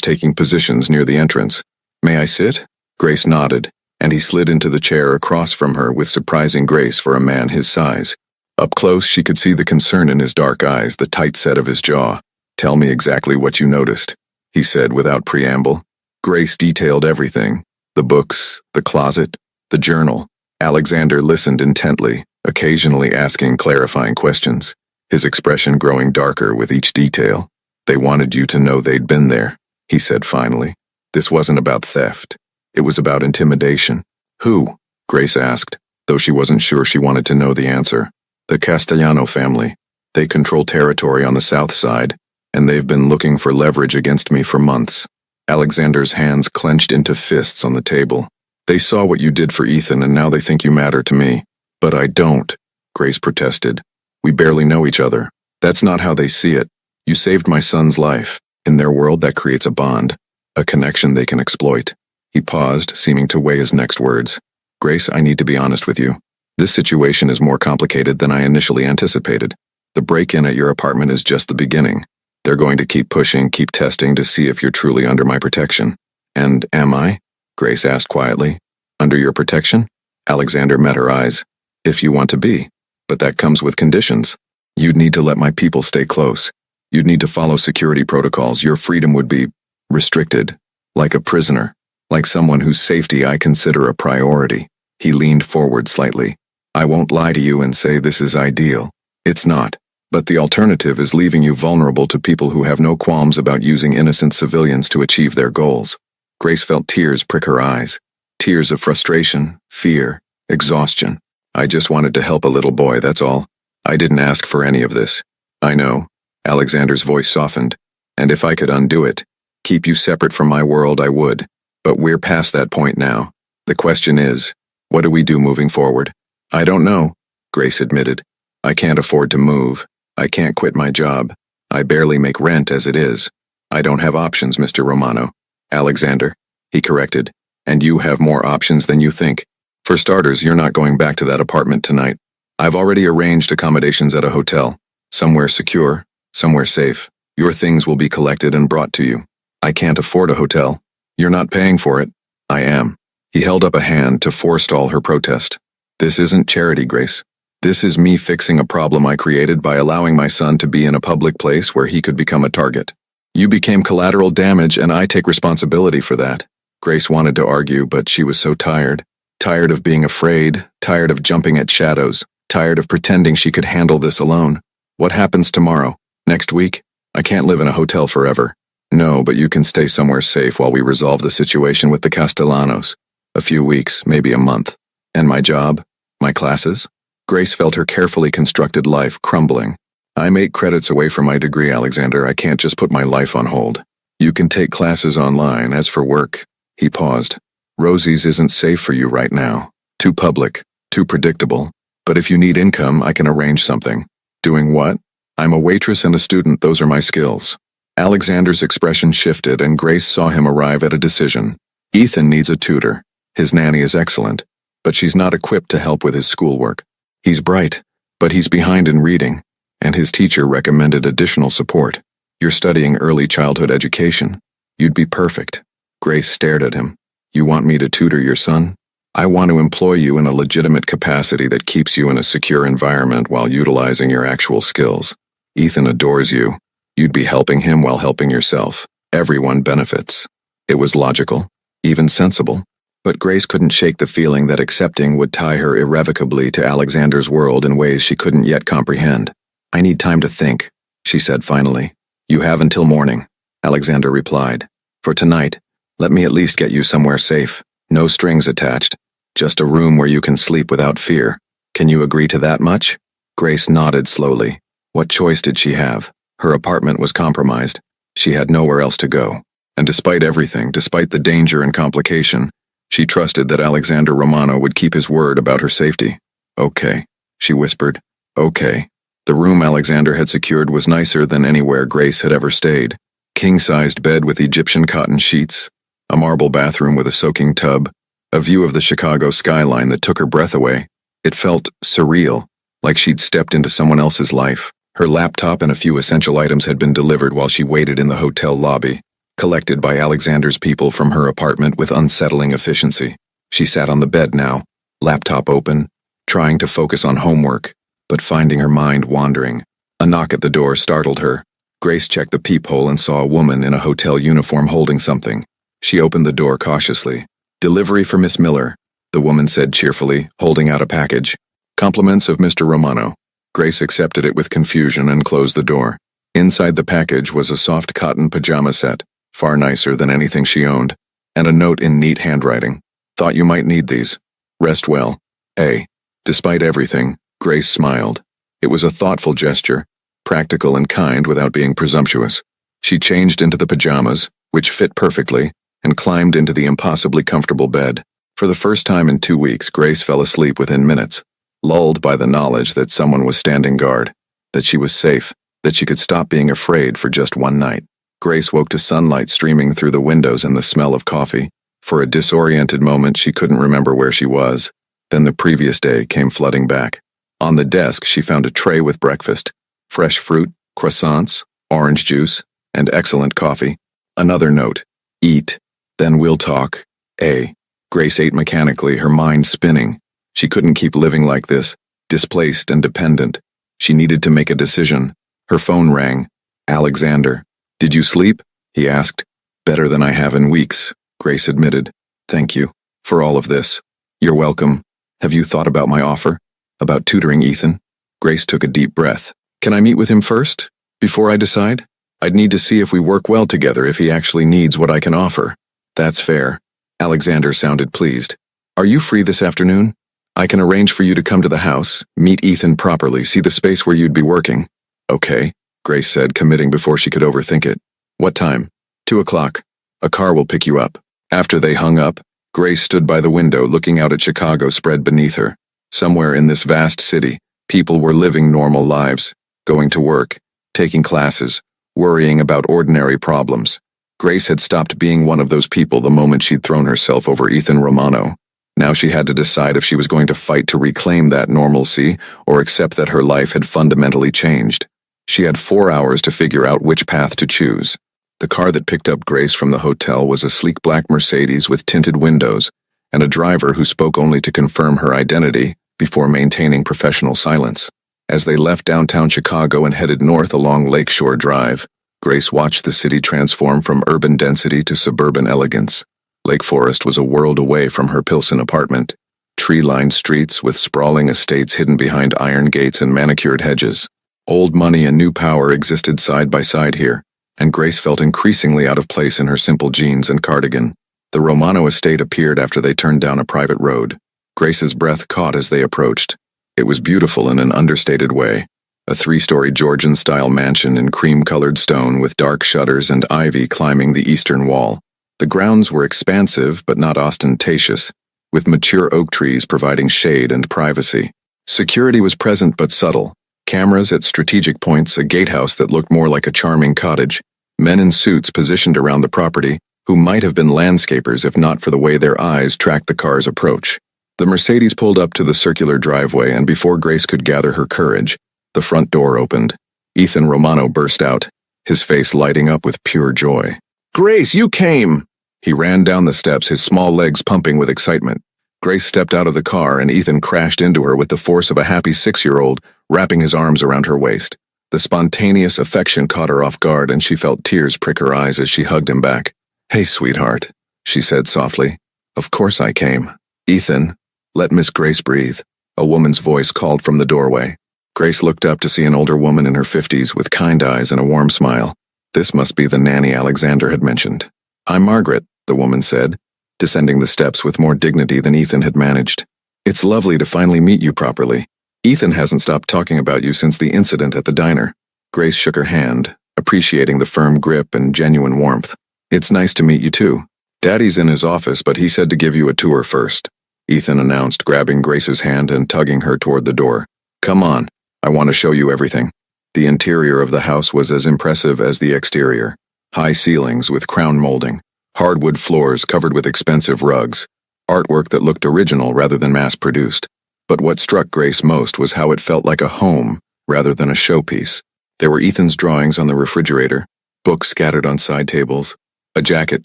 taking positions near the entrance. May I sit? Grace nodded, and he slid into the chair across from her with surprising grace for a man his size. Up close, she could see the concern in his dark eyes, the tight set of his jaw. Tell me exactly what you noticed, he said without preamble. Grace detailed everything, the books, the closet, the journal. Alexander listened intently, occasionally asking clarifying questions, his expression growing darker with each detail. They wanted you to know they'd been there, he said finally. This wasn't about theft. It was about intimidation. Who? Grace asked, though she wasn't sure she wanted to know the answer. The Castellano family. They control territory on the south side, and they've been looking for leverage against me for months. Alexander's hands clenched into fists on the table. They saw what you did for Ethan and now they think you matter to me. But I don't, Grace protested. We barely know each other. That's not how they see it. You saved my son's life. In their world, that creates a bond, a connection they can exploit. He paused, seeming to weigh his next words. Grace, I need to be honest with you. This situation is more complicated than I initially anticipated. The break-in at your apartment is just the beginning. They're going to keep pushing, keep testing to see if you're truly under my protection. And am I? Grace asked quietly. Under your protection? Alexander met her eyes. If you want to be. But that comes with conditions. You'd need to let my people stay close. You'd need to follow security protocols. Your freedom would be restricted. Like a prisoner. Like someone whose safety I consider a priority. He leaned forward slightly. I won't lie to you and say this is ideal. It's not. But the alternative is leaving you vulnerable to people who have no qualms about using innocent civilians to achieve their goals. Grace felt tears prick her eyes. Tears of frustration, fear, exhaustion. I just wanted to help a little boy, that's all. I didn't ask for any of this. I know. Alexander's voice softened. And if I could undo it, keep you separate from my world, I would. But we're past that point now. The question is, what do we do moving forward? I don't know, Grace admitted. I can't afford to move. I can't quit my job. I barely make rent as it is. I don't have options, Mr. Romano. Alexander, he corrected. And you have more options than you think. For starters, you're not going back to that apartment tonight. I've already arranged accommodations at a hotel. Somewhere secure, somewhere safe. Your things will be collected and brought to you. I can't afford a hotel. You're not paying for it. I am. He held up a hand to forestall her protest. This isn't charity, Grace. This is me fixing a problem I created by allowing my son to be in a public place where he could become a target. You became collateral damage and I take responsibility for that. Grace wanted to argue, but she was so tired. Tired of being afraid, tired of jumping at shadows, tired of pretending she could handle this alone. What happens tomorrow? Next week? I can't live in a hotel forever. No, but you can stay somewhere safe while we resolve the situation with the Castellanos. A few weeks, maybe a month. And my job? My classes? Grace felt her carefully constructed life crumbling. I'm 8 credits away from my degree, Alexander. I can't just put my life on hold. You can take classes online. As for work, he paused. Rosie's isn't safe for you right now. Too public, too predictable. But if you need income, I can arrange something. Doing what? I'm a waitress and a student. Those are my skills. Alexander's expression shifted and Grace saw him arrive at a decision. Ethan needs a tutor. His nanny is excellent, but she's not equipped to help with his schoolwork. He's bright, but he's behind in reading, and his teacher recommended additional support. You're studying early childhood education. You'd be perfect. Grace stared at him. You want me to tutor your son? I want to employ you in a legitimate capacity that keeps you in a secure environment while utilizing your actual skills. Ethan adores you. You'd be helping him while helping yourself. Everyone benefits. It was logical, even sensible. But Grace couldn't shake the feeling that accepting would tie her irrevocably to Alexander's world in ways she couldn't yet comprehend. "I need time to think," she said finally. "You have until morning," Alexander replied. "For tonight, let me at least get you somewhere safe. No strings attached. Just a room where you can sleep without fear. Can you agree to that much?" Grace nodded slowly. What choice did she have? Her apartment was compromised. She had nowhere else to go. And despite everything, despite the danger and complication, she trusted that Alexander Romano would keep his word about her safety. "Okay," she whispered. "Okay." The room Alexander had secured was nicer than anywhere Grace had ever stayed. King-sized bed with Egyptian cotton sheets, a marble bathroom with a soaking tub, a view of the Chicago skyline that took her breath away. It felt surreal, like she'd stepped into someone else's life. Her laptop and a few essential items had been delivered while she waited in the hotel lobby, collected by Alexander's people from her apartment with unsettling efficiency. She sat on the bed now, laptop open, trying to focus on homework, but finding her mind wandering. A knock at the door startled her. Grace checked the peephole and saw a woman in a hotel uniform holding something. She opened the door cautiously. "Delivery for Miss Miller," the woman said cheerfully, holding out a package. "Compliments of Mr. Romano." Grace accepted it with confusion and closed the door. Inside the package was a soft cotton pajama set, far nicer than anything she owned, and a note in neat handwriting. "Thought you might need these. Rest well. A." Despite everything, Grace smiled. It was a thoughtful gesture, practical and kind without being presumptuous. She changed into the pajamas, which fit perfectly, and climbed into the impossibly comfortable bed. For the first time in 2 weeks, Grace fell asleep within minutes, lulled by the knowledge that someone was standing guard, that she was safe, that she could stop being afraid for just one night. Grace woke to sunlight streaming through the windows and the smell of coffee. For a disoriented moment, she couldn't remember where she was. Then the previous day came flooding back. On the desk, she found a tray with breakfast, fresh fruit, croissants, orange juice, and excellent coffee. Another note: "Eat, then we'll talk. A." Grace ate mechanically, her mind spinning. She couldn't keep living like this, displaced and dependent. She needed to make a decision. Her phone rang. "Alexander. Did you sleep?" he asked. "Better than I have in weeks," Grace admitted. "Thank you for all of this." "You're welcome. Have you thought about my offer? About tutoring Ethan?" Grace took a deep breath. "Can I meet with him first? Before I decide? I'd need to see if we work well together, if he actually needs what I can offer." "That's fair." Alexander sounded pleased. "Are you free this afternoon? I can arrange for you to come to the house, meet Ethan properly, see the space where you'd be working." "Okay," Grace said, committing before she could overthink it. "What time?" 2 o'clock. A car will pick you up." After they hung up, Grace stood by the window looking out at Chicago spread beneath her. Somewhere in this vast city, people were living normal lives, going to work, taking classes, worrying about ordinary problems. Grace had stopped being one of those people the moment she'd thrown herself over Ethan Romano. Now she had to decide if she was going to fight to reclaim that normalcy or accept that her life had fundamentally changed. She had 4 hours to figure out which path to choose. The car that picked up Grace from the hotel was a sleek black Mercedes with tinted windows, and a driver who spoke only to confirm her identity before maintaining professional silence. As they left downtown Chicago and headed north along Lakeshore Drive, Grace watched the city transform from urban density to suburban elegance. Lake Forest was a world away from her Pilsen apartment. Tree-lined streets with sprawling estates hidden behind iron gates and manicured hedges. Old money and new power existed side by side here, and Grace felt increasingly out of place in her simple jeans and cardigan. The Romano estate appeared after they turned down a private road. Grace's breath caught as they approached. It was beautiful in an understated way. A 3-story Georgian-style mansion in cream-colored stone with dark shutters and ivy climbing the eastern wall. The grounds were expansive but not ostentatious, with mature oak trees providing shade and privacy. Security was present but subtle. Cameras at strategic points, a gatehouse that looked more like a charming cottage. Men in suits positioned around the property, who might have been landscapers if not for the way their eyes tracked the car's approach. The Mercedes pulled up to the circular driveway, and before Grace could gather her courage, the front door opened. Ethan Romano burst out, his face lighting up with pure joy. "Grace, you came!" He ran down the steps, his small legs pumping with excitement. Grace stepped out of the car, and Ethan crashed into her with the force of a happy 6-year-old, wrapping his arms around her waist. The spontaneous affection caught her off guard, and she felt tears prick her eyes as she hugged him back. "Hey, sweetheart," she said softly, Of course I came. Ethan, let Miss Grace breathe. A woman's voice called from the doorway. Grace looked up to see an older woman in her 50s with kind eyes and a warm smile. This must be the nanny Alexander had mentioned. I'm Margaret, the woman said, descending the steps with more dignity than Ethan had managed. It's lovely to finally meet you properly. Ethan hasn't stopped talking about you since the incident at the diner. Grace shook her hand, appreciating the firm grip and genuine warmth. It's nice to meet you too. Daddy's in his office, but he said to give you a tour first, Ethan announced, grabbing Grace's hand and tugging her toward the door. Come on, I want to show you everything. The interior of the house was as impressive as the exterior. High ceilings with crown molding, hardwood floors covered with expensive rugs, artwork that looked original rather than mass-produced. But what struck Grace most was how it felt like a home rather than a showpiece. There were Ethan's drawings on the refrigerator, books scattered on side tables, a jacket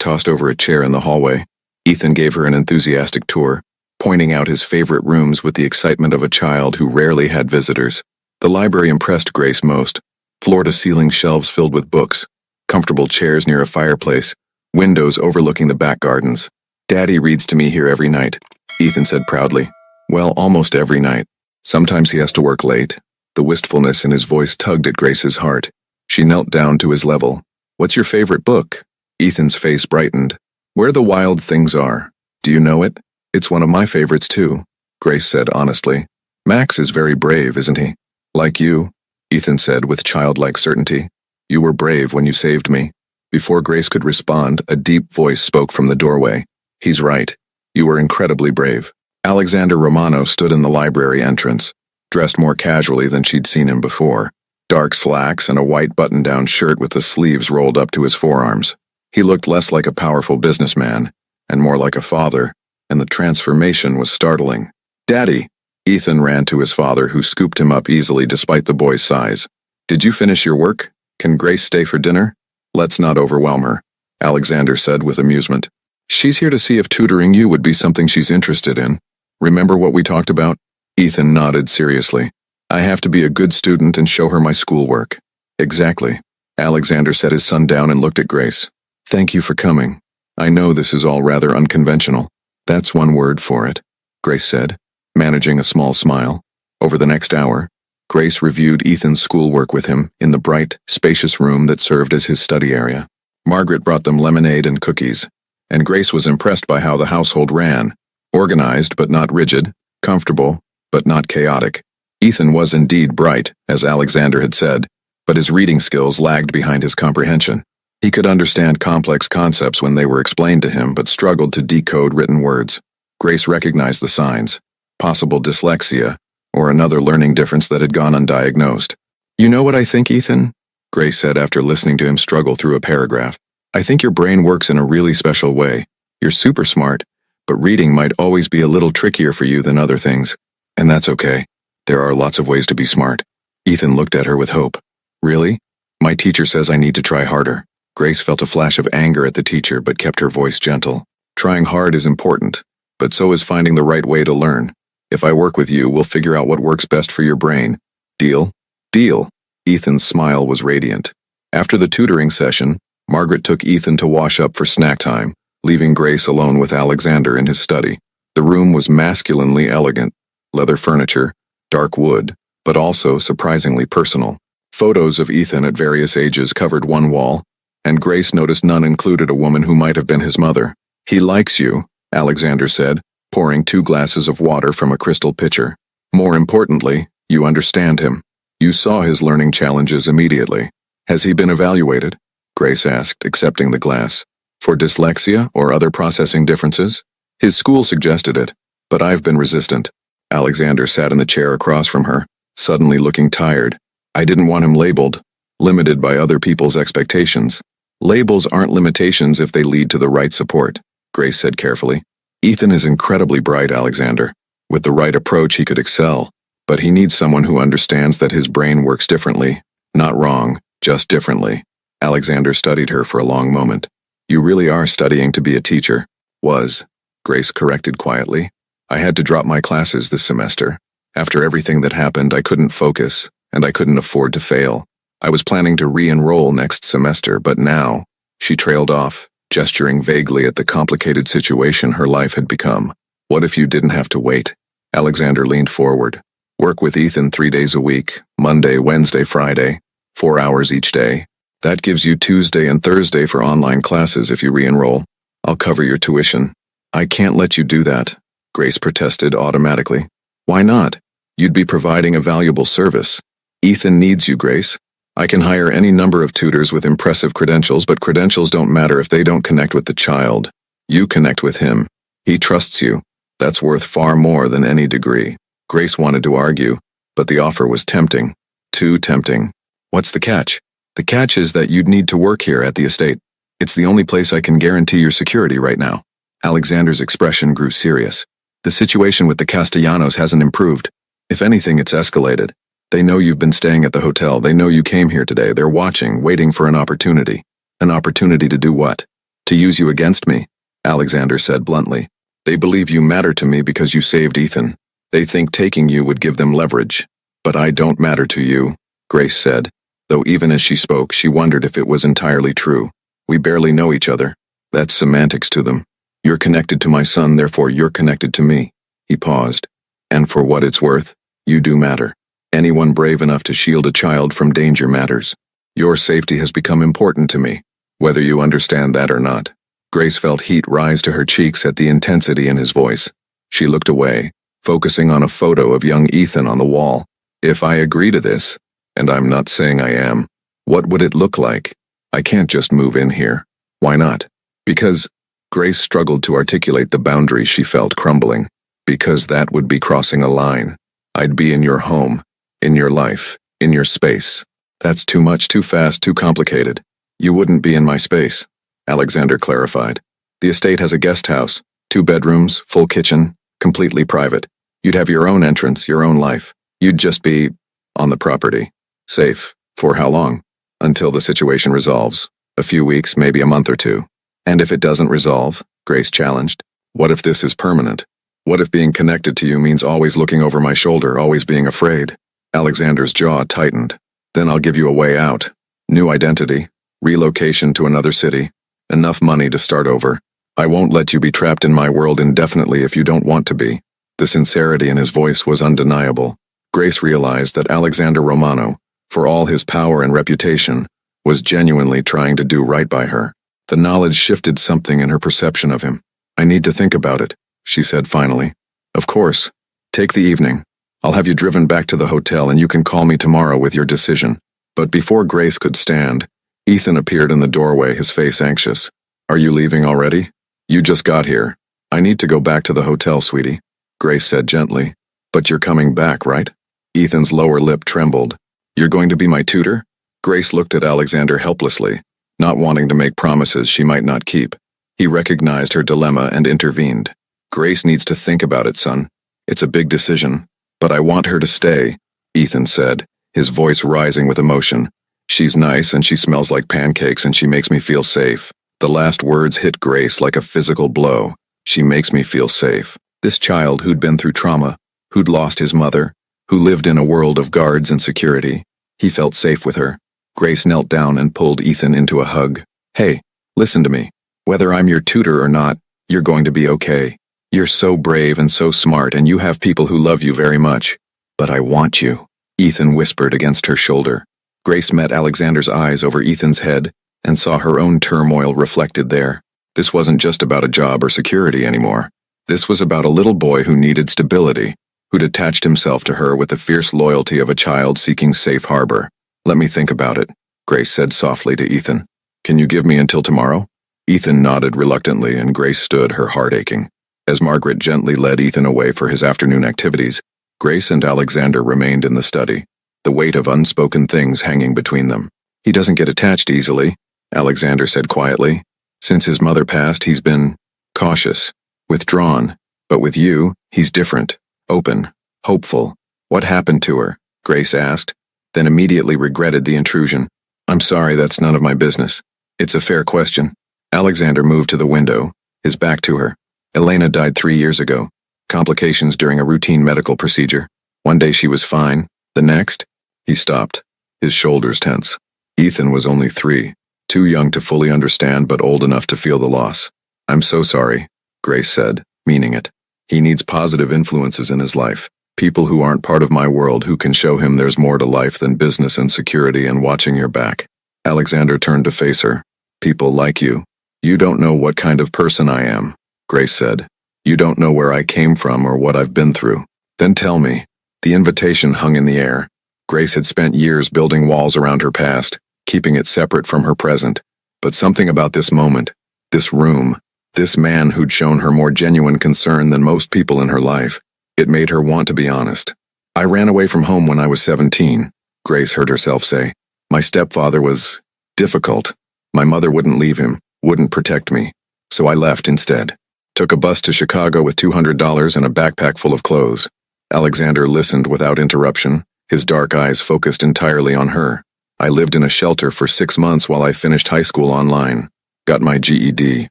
tossed over a chair in the hallway. Ethan gave her an enthusiastic tour, pointing out his favorite rooms with the excitement of a child who rarely had visitors. The library impressed Grace most. Floor-to-ceiling shelves filled with books, comfortable chairs near a fireplace, windows overlooking the back gardens. Daddy reads to me here every night, Ethan said proudly. Well, almost every night. Sometimes he has to work late. The wistfulness in his voice tugged at Grace's heart. She knelt down to his level. What's your favorite book? Ethan's face brightened. Where the Wild Things Are. Do you know it? It's one of my favorites too, Grace said honestly. Max is very brave, isn't he? Like you, Ethan said with childlike certainty. You were brave when you saved me. Before Grace could respond, a deep voice spoke from the doorway. He's right. You were incredibly brave. Alexander Romano stood in the library entrance, dressed more casually than she'd seen him before. Dark slacks and a white button-down shirt with the sleeves rolled up to his forearms. He looked less like a powerful businessman, and more like a father, and the transformation was startling. Daddy! Ethan ran to his father, who scooped him up easily despite the boy's size. Did you finish your work? Can Grace stay for dinner? Let's not overwhelm her, Alexander said with amusement. She's here to see if tutoring you would be something she's interested in. Remember what we talked about? Ethan nodded seriously. I have to be a good student and show her my schoolwork. Exactly. Alexander set his son down and looked at Grace. Thank you for coming. I know this is all rather unconventional. That's one word for it, Grace said, managing a small smile. Over the next hour, Grace reviewed Ethan's schoolwork with him in the bright, spacious room that served as his study area. Margaret brought them lemonade and cookies, and Grace was impressed by how the household ran, organized but not rigid, comfortable but not chaotic. Ethan was indeed bright, as Alexander had said, but his reading skills lagged behind his comprehension. He could understand complex concepts when they were explained to him, but struggled to decode written words. Grace recognized the signs: possible dyslexia, or another learning difference that had gone undiagnosed. You know what I think, Ethan? Grace said after listening to him struggle through a paragraph. I think your brain works in a really special way. You're super smart, but reading might always be a little trickier for you than other things. And that's okay. There are lots of ways to be smart. Ethan looked at her with hope. Really? My teacher says I need to try harder. Grace felt a flash of anger at the teacher but kept her voice gentle. Trying hard is important, but so is finding the right way to learn. If I work with you, we'll figure out what works best for your brain. Deal? Deal. Ethan's smile was radiant. After the tutoring session, Margaret took Ethan to wash up for snack time, leaving Grace alone with Alexander in his study. The room was masculinely elegant. Leather furniture, dark wood, but also surprisingly personal. Photos of Ethan at various ages covered one wall, and Grace noticed none included a woman who might have been his mother. He likes you, Alexander said, pouring 2 glasses of water from a crystal pitcher. More importantly, you understand him. You saw his learning challenges immediately. Has he been evaluated? Grace asked, accepting the glass. For dyslexia or other processing differences? His school suggested it, but I've been resistant. Alexander sat in the chair across from her, suddenly looking tired. I didn't want him labeled, limited by other people's expectations. Labels aren't limitations if they lead to the right support, Grace said carefully. Ethan is incredibly bright, Alexander. With the right approach, he could excel, but he needs someone who understands that his brain works differently. Not wrong, just differently. Alexander studied her for a long moment. You really are studying to be a teacher. Was, Grace corrected quietly. I had to drop my classes this semester. After everything that happened, I couldn't focus, and I couldn't afford to fail. I was planning to re-enroll next semester, but now, she trailed off, gesturing vaguely at the complicated situation her life had become. What if you didn't have to wait? Alexander leaned forward. Work with Ethan 3 days a week, Monday, Wednesday, Friday, 4 hours each day. That gives you Tuesday and Thursday for online classes if you re-enroll. I'll cover your tuition. I can't let you do that, Grace protested automatically. Why not? You'd be providing a valuable service. Ethan needs you, Grace. I can hire any number of tutors with impressive credentials, but credentials don't matter if they don't connect with the child. You connect with him. He trusts you. That's worth far more than any degree. Grace wanted to argue, but the offer was tempting. Too tempting. What's the catch? The catch is that you'd need to work here at the estate. It's the only place I can guarantee your security right now. Alexander's expression grew serious. The situation with the Castellanos hasn't improved. If anything, it's escalated. They know you've been staying at the hotel. They know you came here today. They're watching, waiting for an opportunity. An opportunity to do what? To use you against me, Alexander said bluntly. They believe you matter to me because you saved Ethan. They think taking you would give them leverage. But I don't matter to you, Grace said, though even as she spoke, she wondered if it was entirely true. We barely know each other. That's semantics to them. You're connected to my son, therefore you're connected to me. He paused. And for what it's worth, you do matter. Anyone brave enough to shield a child from danger matters. Your safety has become important to me, whether you understand that or not. Grace felt heat rise to her cheeks at the intensity in his voice. She looked away, focusing on a photo of young Ethan on the wall. If I agree to this, and I'm not saying I am, what would it look like? I can't just move in here. Why not? Because Grace struggled to articulate the boundaries she felt crumbling. Because that would be crossing a line. I'd be in your home, in your life, in your space. That's too much, too fast, too complicated. You wouldn't be in my space, Alexander clarified. The estate has a guest house, 2 bedrooms, full kitchen, completely private. You'd have your own entrance, your own life. You'd just be on the property. Safe. For how long? Until the situation resolves. A few weeks, maybe a month or 2. And if it doesn't resolve, Grace challenged, what if this is permanent? What if being connected to you means always looking over my shoulder, always being afraid? Alexander's jaw tightened. Then I'll give you a way out. New identity, relocation to another city, enough money to start over. I won't let you be trapped in my world indefinitely if you don't want to be. The sincerity in his voice was undeniable. Grace realized that Alexander Romano, for all his power and reputation, was genuinely trying to do right by her. The knowledge shifted something in her perception of him. I need to think about it, she said finally. Of course. Take the evening. I'll have you driven back to the hotel and you can call me tomorrow with your decision. But before Grace could stand, Ethan appeared in the doorway, his face anxious. Are you leaving already? You just got here. I need to go back to the hotel, sweetie, Grace said gently. But you're coming back, right? Ethan's lower lip trembled. You're going to be my tutor? Grace looked at Alexander helplessly, not wanting to make promises she might not keep. He recognized her dilemma and intervened. Grace needs to think about it, son. It's a big decision. But I want her to stay, Ethan said, his voice rising with emotion. She's nice and she smells like pancakes and she makes me feel safe. The last words hit Grace like a physical blow. She makes me feel safe. This child who'd been through trauma, who'd lost his mother, who lived in a world of guards and security. He felt safe with her. Grace knelt down and pulled Ethan into a hug. Hey, listen to me. Whether I'm your tutor or not, you're going to be okay. You're so brave and so smart and you have people who love you very much. But I want you, Ethan whispered against her shoulder. Grace met Alexander's eyes over Ethan's head and saw her own turmoil reflected there. This wasn't just about a job or security anymore. This was about a little boy who needed stability, who'd attached himself to her with the fierce loyalty of a child seeking safe harbor. Let me think about it, Grace said softly to Ethan. Can you give me until tomorrow? Ethan nodded reluctantly and Grace stood, her heart aching. As Margaret gently led Ethan away for his afternoon activities, Grace and Alexander remained in the study, the weight of unspoken things hanging between them. He doesn't get attached easily, Alexander said quietly. Since his mother passed, he's been cautious, withdrawn, but with you, he's different, open, hopeful. What happened to her? Grace asked, then immediately regretted the intrusion. I'm sorry, that's none of my business. It's a fair question. Alexander moved to the window, his back to her. Elena died 3 years ago. Complications during a routine medical procedure. One day she was fine. The next, he stopped, his shoulders tense. Ethan was only 3. Too young to fully understand but old enough to feel the loss. I'm so sorry, Grace said, meaning it. He needs positive influences in his life. People who aren't part of my world who can show him there's more to life than business and security and watching your back. Alexander turned to face her. People like you. You don't know what kind of person I am, Grace said. You don't know where I came from or what I've been through. Then tell me. The invitation hung in the air. Grace had spent years building walls around her past, keeping it separate from her present. But something about this moment, this room, this man who'd shown her more genuine concern than most people in her life, it made her want to be honest. I ran away from home when I was 17, Grace heard herself say. My stepfather was difficult. My mother wouldn't leave him, wouldn't protect me. So I left instead. Took a bus to Chicago with $200 and a backpack full of clothes. Alexander listened without interruption, his dark eyes focused entirely on her. I lived in a shelter for 6 months while I finished high school online. Got my GED,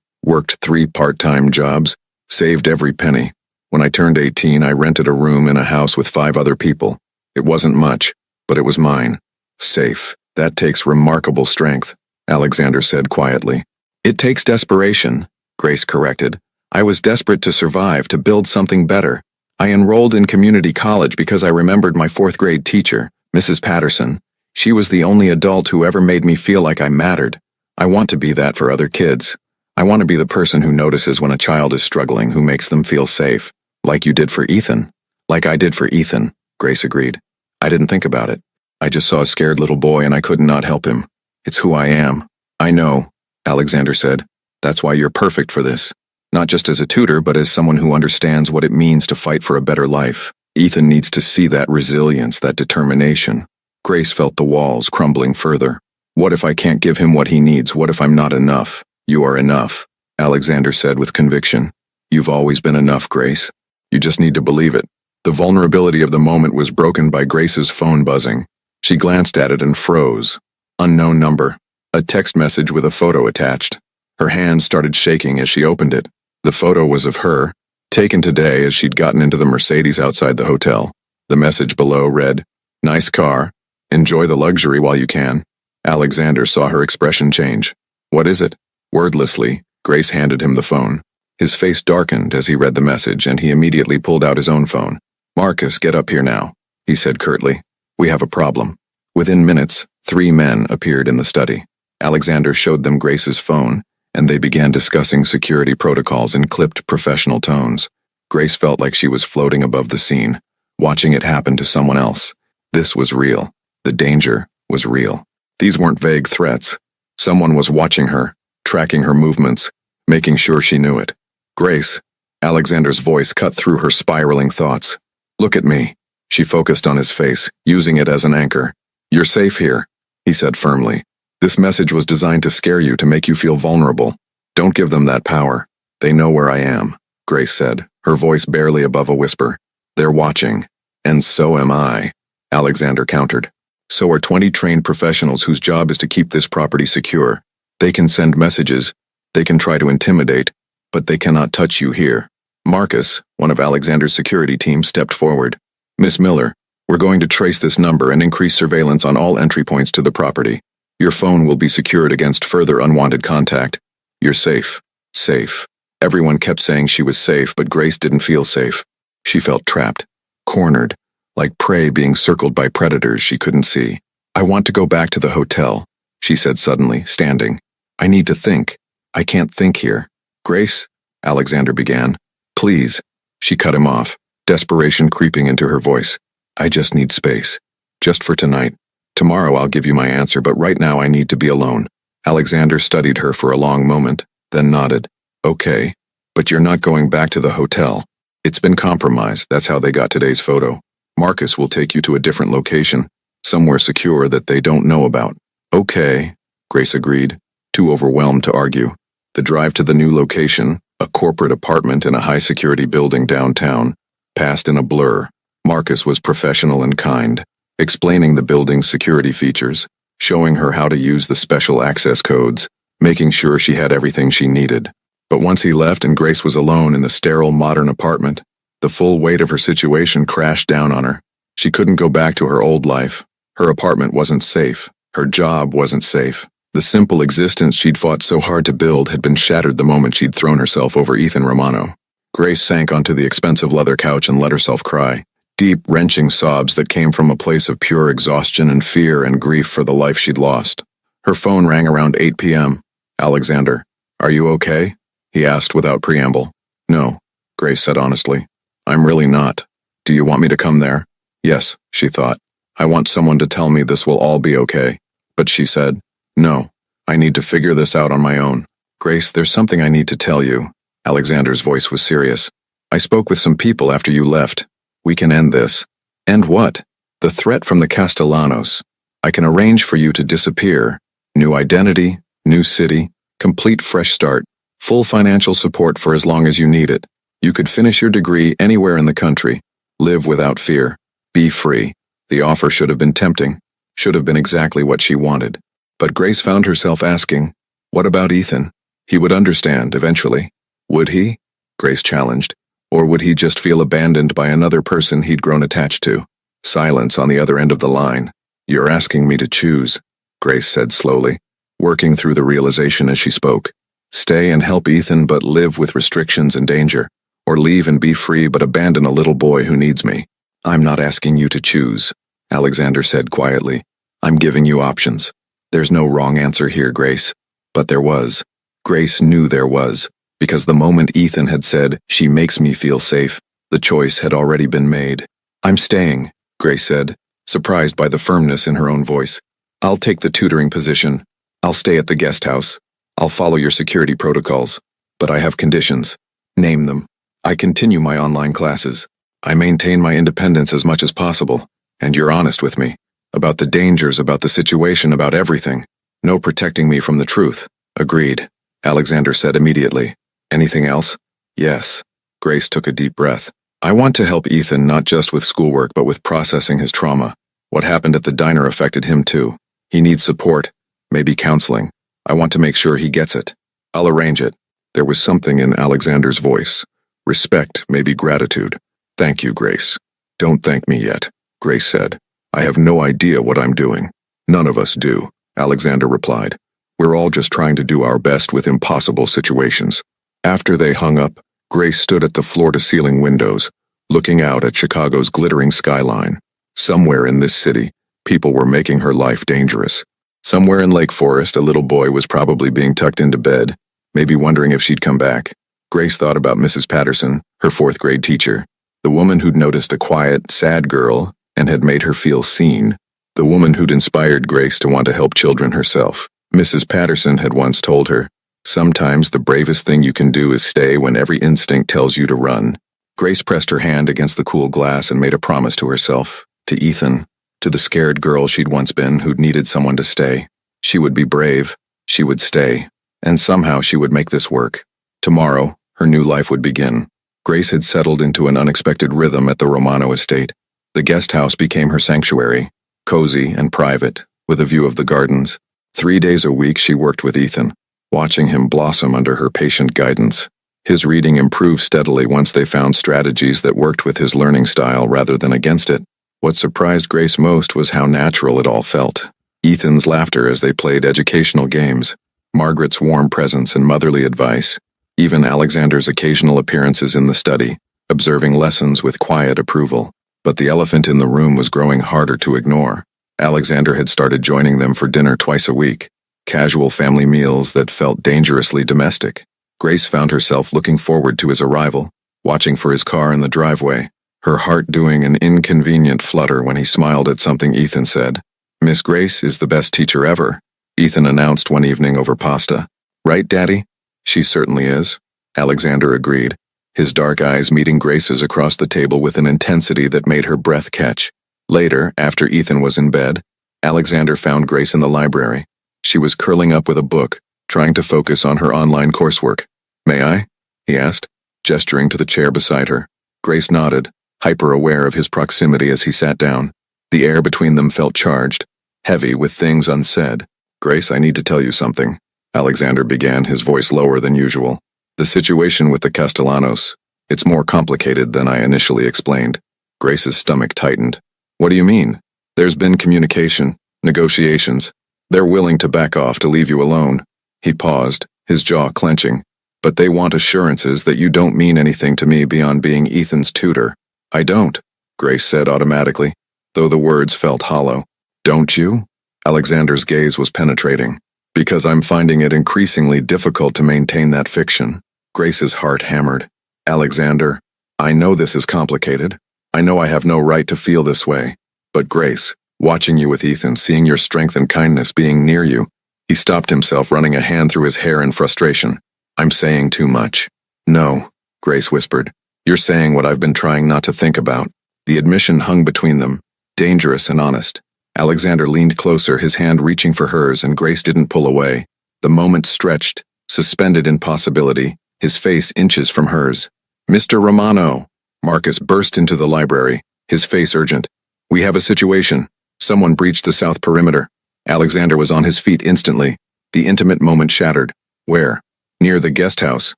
worked 3 part-time jobs, saved every penny. When I turned 18, I rented a room in a house with 5 other people. It wasn't much, but it was mine. Safe. That takes remarkable strength, Alexander said quietly. It takes desperation, Grace corrected. I was desperate to survive, to build something better. I enrolled in community college because I remembered my 4th grade teacher, Mrs. Patterson. She was the only adult who ever made me feel like I mattered. I want to be that for other kids. I want to be the person who notices when a child is struggling, who makes them feel safe. Like you did for Ethan. Like I did for Ethan, Grace agreed. I didn't think about it. I just saw a scared little boy and I could not help him. It's who I am. I know, Alexander said. That's why you're perfect for this. Not just as a tutor, but as someone who understands what it means to fight for a better life. Ethan needs to see that resilience, that determination. Grace felt the walls crumbling further. What if I can't give him what he needs? What if I'm not enough? You are enough, Alexander said with conviction. You've always been enough, Grace. You just need to believe it. The vulnerability of the moment was broken by Grace's phone buzzing. She glanced at it and froze. Unknown number. A text message with a photo attached. Her hands started shaking as she opened it. The photo was of her, taken today as she'd gotten into the Mercedes outside the hotel. The message below read, "Nice car. Enjoy the luxury while you can." Alexander saw her expression change. What is it? Wordlessly, Grace handed him the phone. His face darkened as he read the message, and he immediately pulled out his own phone. "Marcus, get up here now," he said curtly. "We have a problem." Within minutes, 3 men appeared in the study. Alexander showed them Grace's phone, and they began discussing security protocols in clipped professional tones. Grace felt like she was floating above the scene, watching it happen to someone else. This was real. The danger was real. These weren't vague threats. Someone was watching her, tracking her movements, making sure she knew it. "Grace," Alexander's voice cut through her spiraling thoughts. "Look at me." She focused on his face, using it as an anchor. "You're safe here," he said firmly. "This message was designed to scare you, to make you feel vulnerable. Don't give them that power. They know where I am," Grace said, her voice barely above a whisper. "They're watching. And so am I," Alexander countered. "So are 20 trained professionals whose job is to keep this property secure. They can send messages, they can try to intimidate, but they cannot touch you here." Marcus, one of Alexander's security team, stepped forward. "Miss Miller, we're going to trace this number and increase surveillance on all entry points to the property. Your phone will be secured against further unwanted contact. You're safe. Safe." Everyone kept saying she was safe, but Grace didn't feel safe. She felt trapped, cornered, like prey being circled by predators she couldn't see. "I want to go back to the hotel," she said suddenly, standing. "I need to think. I can't think here." "Grace," Alexander began. "Please." She cut him off, desperation creeping into her voice. "I just need space. Just for tonight. Tomorrow I'll give you my answer, but right now I need to be alone." Alexander studied her for a long moment, then nodded. "Okay, but you're not going back to the hotel. It's been compromised. That's how they got today's photo. Marcus will take you to a different location, somewhere secure that they don't know about." "Okay," Grace agreed, too overwhelmed to argue. The drive to the new location, a corporate apartment in a high-security building downtown, passed in a blur. Marcus was professional and kind, explaining the building's security features, showing her how to use the special access codes, making sure she had everything she needed. But once he left and Grace was alone in the sterile modern apartment, the full weight of her situation crashed down on her. She couldn't go back to her old life. Her apartment wasn't safe. Her job wasn't safe. The simple existence she'd fought so hard to build had been shattered the moment she'd thrown herself over Ethan Romano. Grace sank onto the expensive leather couch and let herself cry. Deep, wrenching sobs that came from a place of pure exhaustion and fear and grief for the life she'd lost. Her phone rang around 8 p.m. "Alexander, are you okay?" he asked without preamble. "No," Grace said honestly. "I'm really not. Do you want me to come there?" "Yes," she thought. "I want someone to tell me this will all be okay." But she said, "No, I need to figure this out on my own." "Grace, there's something I need to tell you." Alexander's voice was serious. "I spoke with some people after you left. We can end this." "End what?" "The threat from the Castellanos. I can arrange for you to disappear. New identity, new city, complete fresh start, full financial support for as long as you need it. You could finish your degree anywhere in the country. Live without fear. Be free." The offer should have been tempting, should have been exactly what she wanted. But Grace found herself asking, what about Ethan? He would understand, eventually. Would he? Grace challenged. Or would he just feel abandoned by another person he'd grown attached to? Silence on the other end of the line. "You're asking me to choose," Grace said slowly, working through the realization as she spoke. "Stay and help Ethan but live with restrictions and danger. Or leave and be free but abandon a little boy who needs me." "I'm not asking you to choose," Alexander said quietly. "I'm giving you options. There's no wrong answer here, Grace." But there was. Grace knew there was, because the moment Ethan had said, "She makes me feel safe," the choice had already been made. "I'm staying," Grace said, surprised by the firmness in her own voice. "I'll take the tutoring position. I'll stay at the guest house. I'll follow your security protocols. But I have conditions. Name them. I continue my online classes. I maintain my independence as much as possible. And you're honest with me. About the dangers, about the situation, about everything. No protecting me from the truth." "Agreed," Alexander said immediately. "Anything else?" "Yes." Grace took a deep breath. "I want to help Ethan not just with schoolwork but with processing his trauma. What happened at the diner affected him too. He needs support, maybe counseling. I want to make sure he gets it. I'll arrange it." There was something in Alexander's voice. Respect, maybe gratitude. "Thank you, Grace." "Don't thank me yet," Grace said. "I have no idea what I'm doing." "None of us do," Alexander replied. "We're all just trying to do our best with impossible situations." After they hung up, Grace stood at the floor-to-ceiling windows, looking out at Chicago's glittering skyline. Somewhere in this city, people were making her life dangerous. Somewhere in Lake Forest, a little boy was probably being tucked into bed, maybe wondering if she'd come back. Grace thought about Mrs. Patterson, her fourth-grade teacher, the woman who'd noticed a quiet, sad girl and had made her feel seen, the woman who'd inspired Grace to want to help children herself. Mrs. Patterson had once told her, "Sometimes the bravest thing you can do is stay when every instinct tells you to run." Grace pressed her hand against the cool glass and made a promise to herself, to Ethan, to the scared girl she'd once been who'd needed someone to stay. She would be brave, she would stay, and somehow she would make this work. Tomorrow, her new life would begin. Grace had settled into an unexpected rhythm at the Romano estate. The guest house became her sanctuary, cozy and private, with a view of the gardens. 3 days a week she worked with Ethan, watching him blossom under her patient guidance. His reading improved steadily once they found strategies that worked with his learning style rather than against it. What surprised Grace most was how natural it all felt. Ethan's laughter as they played educational games, Margaret's warm presence and motherly advice, even Alexander's occasional appearances in the study, observing lessons with quiet approval. But the elephant in the room was growing harder to ignore. Alexander had started joining them for dinner twice a week, casual family meals that felt dangerously domestic. Grace found herself looking forward to his arrival, watching for his car in the driveway, her heart doing an inconvenient flutter when he smiled at something Ethan said. "Miss Grace is the best teacher ever," Ethan announced one evening over pasta. "Right, Daddy?" "She certainly is," Alexander agreed, his dark eyes meeting Grace's across the table with an intensity that made her breath catch. Later, after Ethan was in bed, Alexander found Grace in the library. She was curling up with a book, trying to focus on her online coursework. "May I?" he asked, gesturing to the chair beside her. Grace nodded, hyper-aware of his proximity as he sat down. The air between them felt charged, heavy with things unsaid. "Grace, I need to tell you something," Alexander began, his voice lower than usual. "The situation with the Castellanos, it's more complicated than I initially explained." Grace's stomach tightened. "What do you mean?" "There's been communication, negotiations. They're willing to back off to leave you alone. He paused, his jaw clenching. But they want assurances that you don't mean anything to me beyond being Ethan's tutor. I don't, Grace said automatically, though the words felt hollow. Don't you? Alexander's gaze was penetrating. Because I'm finding it increasingly difficult to maintain that fiction. Grace's heart hammered. Alexander, I know this is complicated. I know I have no right to feel this way. But Grace, watching you with Ethan, seeing your strength and kindness being near you, he stopped himself, running a hand through his hair in frustration. I'm saying too much. No, Grace whispered. You're saying what I've been trying not to think about. The admission hung between them, dangerous and honest. Alexander leaned closer, his hand reaching for hers, and Grace didn't pull away. The moment stretched, suspended in possibility, his face inches from hers. Mr. Romano! Marcus burst into the library, his face urgent. We have a situation. Someone breached the south perimeter. Alexander was on his feet instantly. The intimate moment shattered. Where? Near the guest house.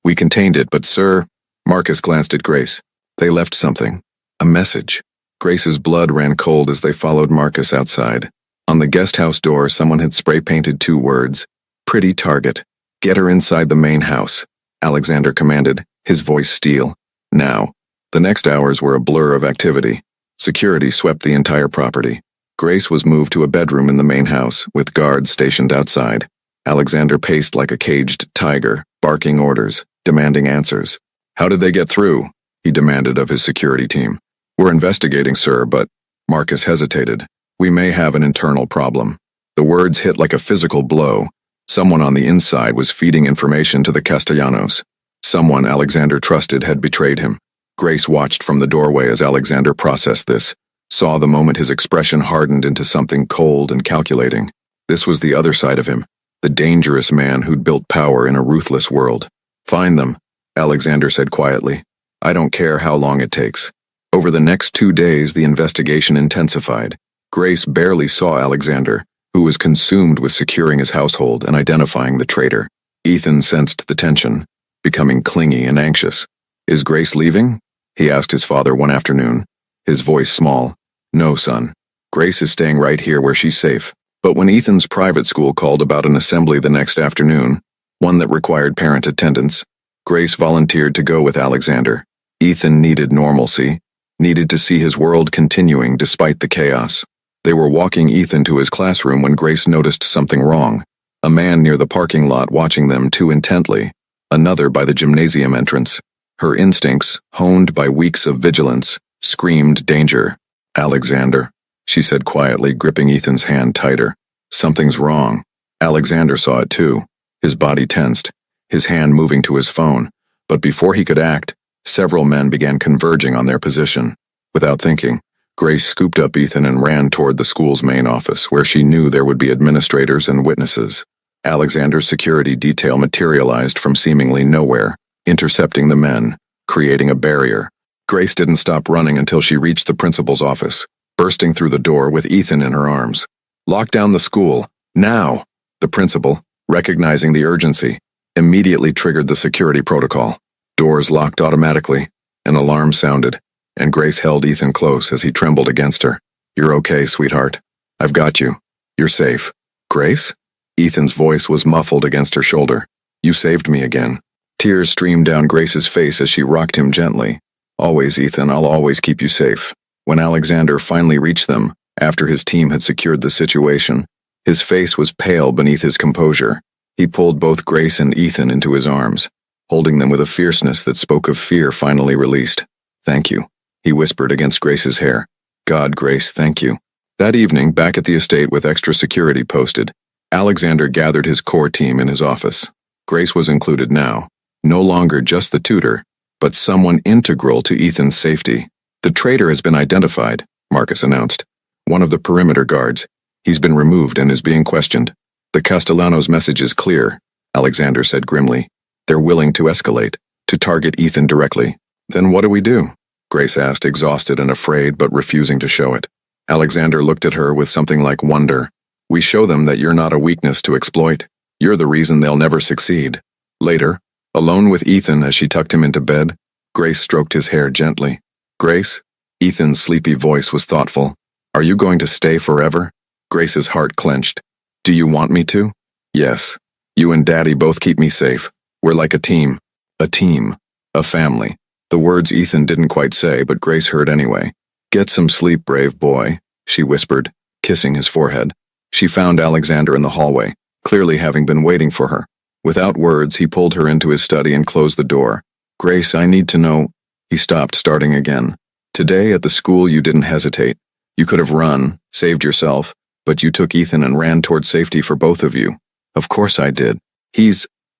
We contained it, but sir... Marcus glanced at Grace. They left something. A message. Grace's blood ran cold as they followed Marcus outside. On the guest house door, someone had spray-painted 2 words. Pretty target. Get her inside the main house, Alexander commanded, his voice steel. Now. The next hours were a blur of activity. Security swept the entire property. Grace was moved to a bedroom in the main house, with guards stationed outside. Alexander paced like a caged tiger, barking orders, demanding answers. How did they get through? He demanded of his security team. We're investigating, sir, but... Marcus hesitated. We may have an internal problem. The words hit like a physical blow. Someone on the inside was feeding information to the Castellanos. Someone Alexander trusted had betrayed him. Grace watched from the doorway as Alexander processed this, saw the moment his expression hardened into something cold and calculating. This was the other side of him, the dangerous man who'd built power in a ruthless world. Find them, Alexander said quietly. I don't care how long it takes. Over the next 2 days, the investigation intensified. Grace barely saw Alexander, who was consumed with securing his household and identifying the traitor. Ethan sensed the tension, becoming clingy and anxious. Is Grace leaving? He asked his father one afternoon, his voice small. No, son. Grace is staying right here where she's safe. But when Ethan's private school called about an assembly the next afternoon, one that required parent attendance, Grace volunteered to go with Alexander. Ethan needed normalcy, needed to see his world continuing despite the chaos. They were walking Ethan to his classroom when Grace noticed something wrong. A man near the parking lot watching them too intently, another by the gymnasium entrance. Her instincts, honed by weeks of vigilance, screamed danger. Alexander, she said quietly, gripping Ethan's hand tighter. Something's wrong. Alexander saw it too. His body tensed, his hand moving to his phone. But before he could act, several men began converging on their position. Without thinking, Grace scooped up Ethan and ran toward the school's main office, where she knew there would be administrators and witnesses. Alexander's security detail materialized from seemingly nowhere, intercepting the men, creating a barrier. Grace didn't stop running until she reached the principal's office, bursting through the door with Ethan in her arms. Lock down the school, now! The principal, recognizing the urgency, immediately triggered the security protocol. Doors locked automatically, an alarm sounded, and Grace held Ethan close as he trembled against her. You're okay, sweetheart. I've got you. You're safe. Grace? Ethan's voice was muffled against her shoulder. You saved me again. Tears streamed down Grace's face as she rocked him gently. Always, Ethan, I'll always keep you safe. When Alexander finally reached them, after his team had secured the situation, his face was pale beneath his composure. He pulled both Grace and Ethan into his arms, holding them with a fierceness that spoke of fear finally released. Thank you, he whispered against Grace's hair. God, Grace, thank you. That evening, back at the estate with extra security posted, Alexander gathered his core team in his office. Grace was included now, no longer just the tutor, but someone integral to Ethan's safety. The traitor has been identified, Marcus announced. One of the perimeter guards. He's been removed and is being questioned. The Castellanos' message is clear, Alexander said grimly. They're willing to escalate, to target Ethan directly. Then what do we do? Grace asked, exhausted and afraid but refusing to show it. Alexander looked at her with something like wonder. We show them that you're not a weakness to exploit. You're the reason they'll never succeed. Later, alone with Ethan as she tucked him into bed, Grace stroked his hair gently. Grace? Ethan's sleepy voice was thoughtful. Are you going to stay forever? Grace's heart clenched. Do you want me to? Yes. You and Daddy both keep me safe. We're like a team. A team. A family. The words Ethan didn't quite say, but Grace heard anyway. Get some sleep, brave boy, she whispered, kissing his forehead. She found Alexander in the hallway, clearly having been waiting for her. Without words, he pulled her into his study and closed the door. Grace, I need to know. He stopped, starting again. Today at the school you didn't hesitate. You could have run, saved yourself, but you took Ethan and ran toward safety for both of you. Of course I did.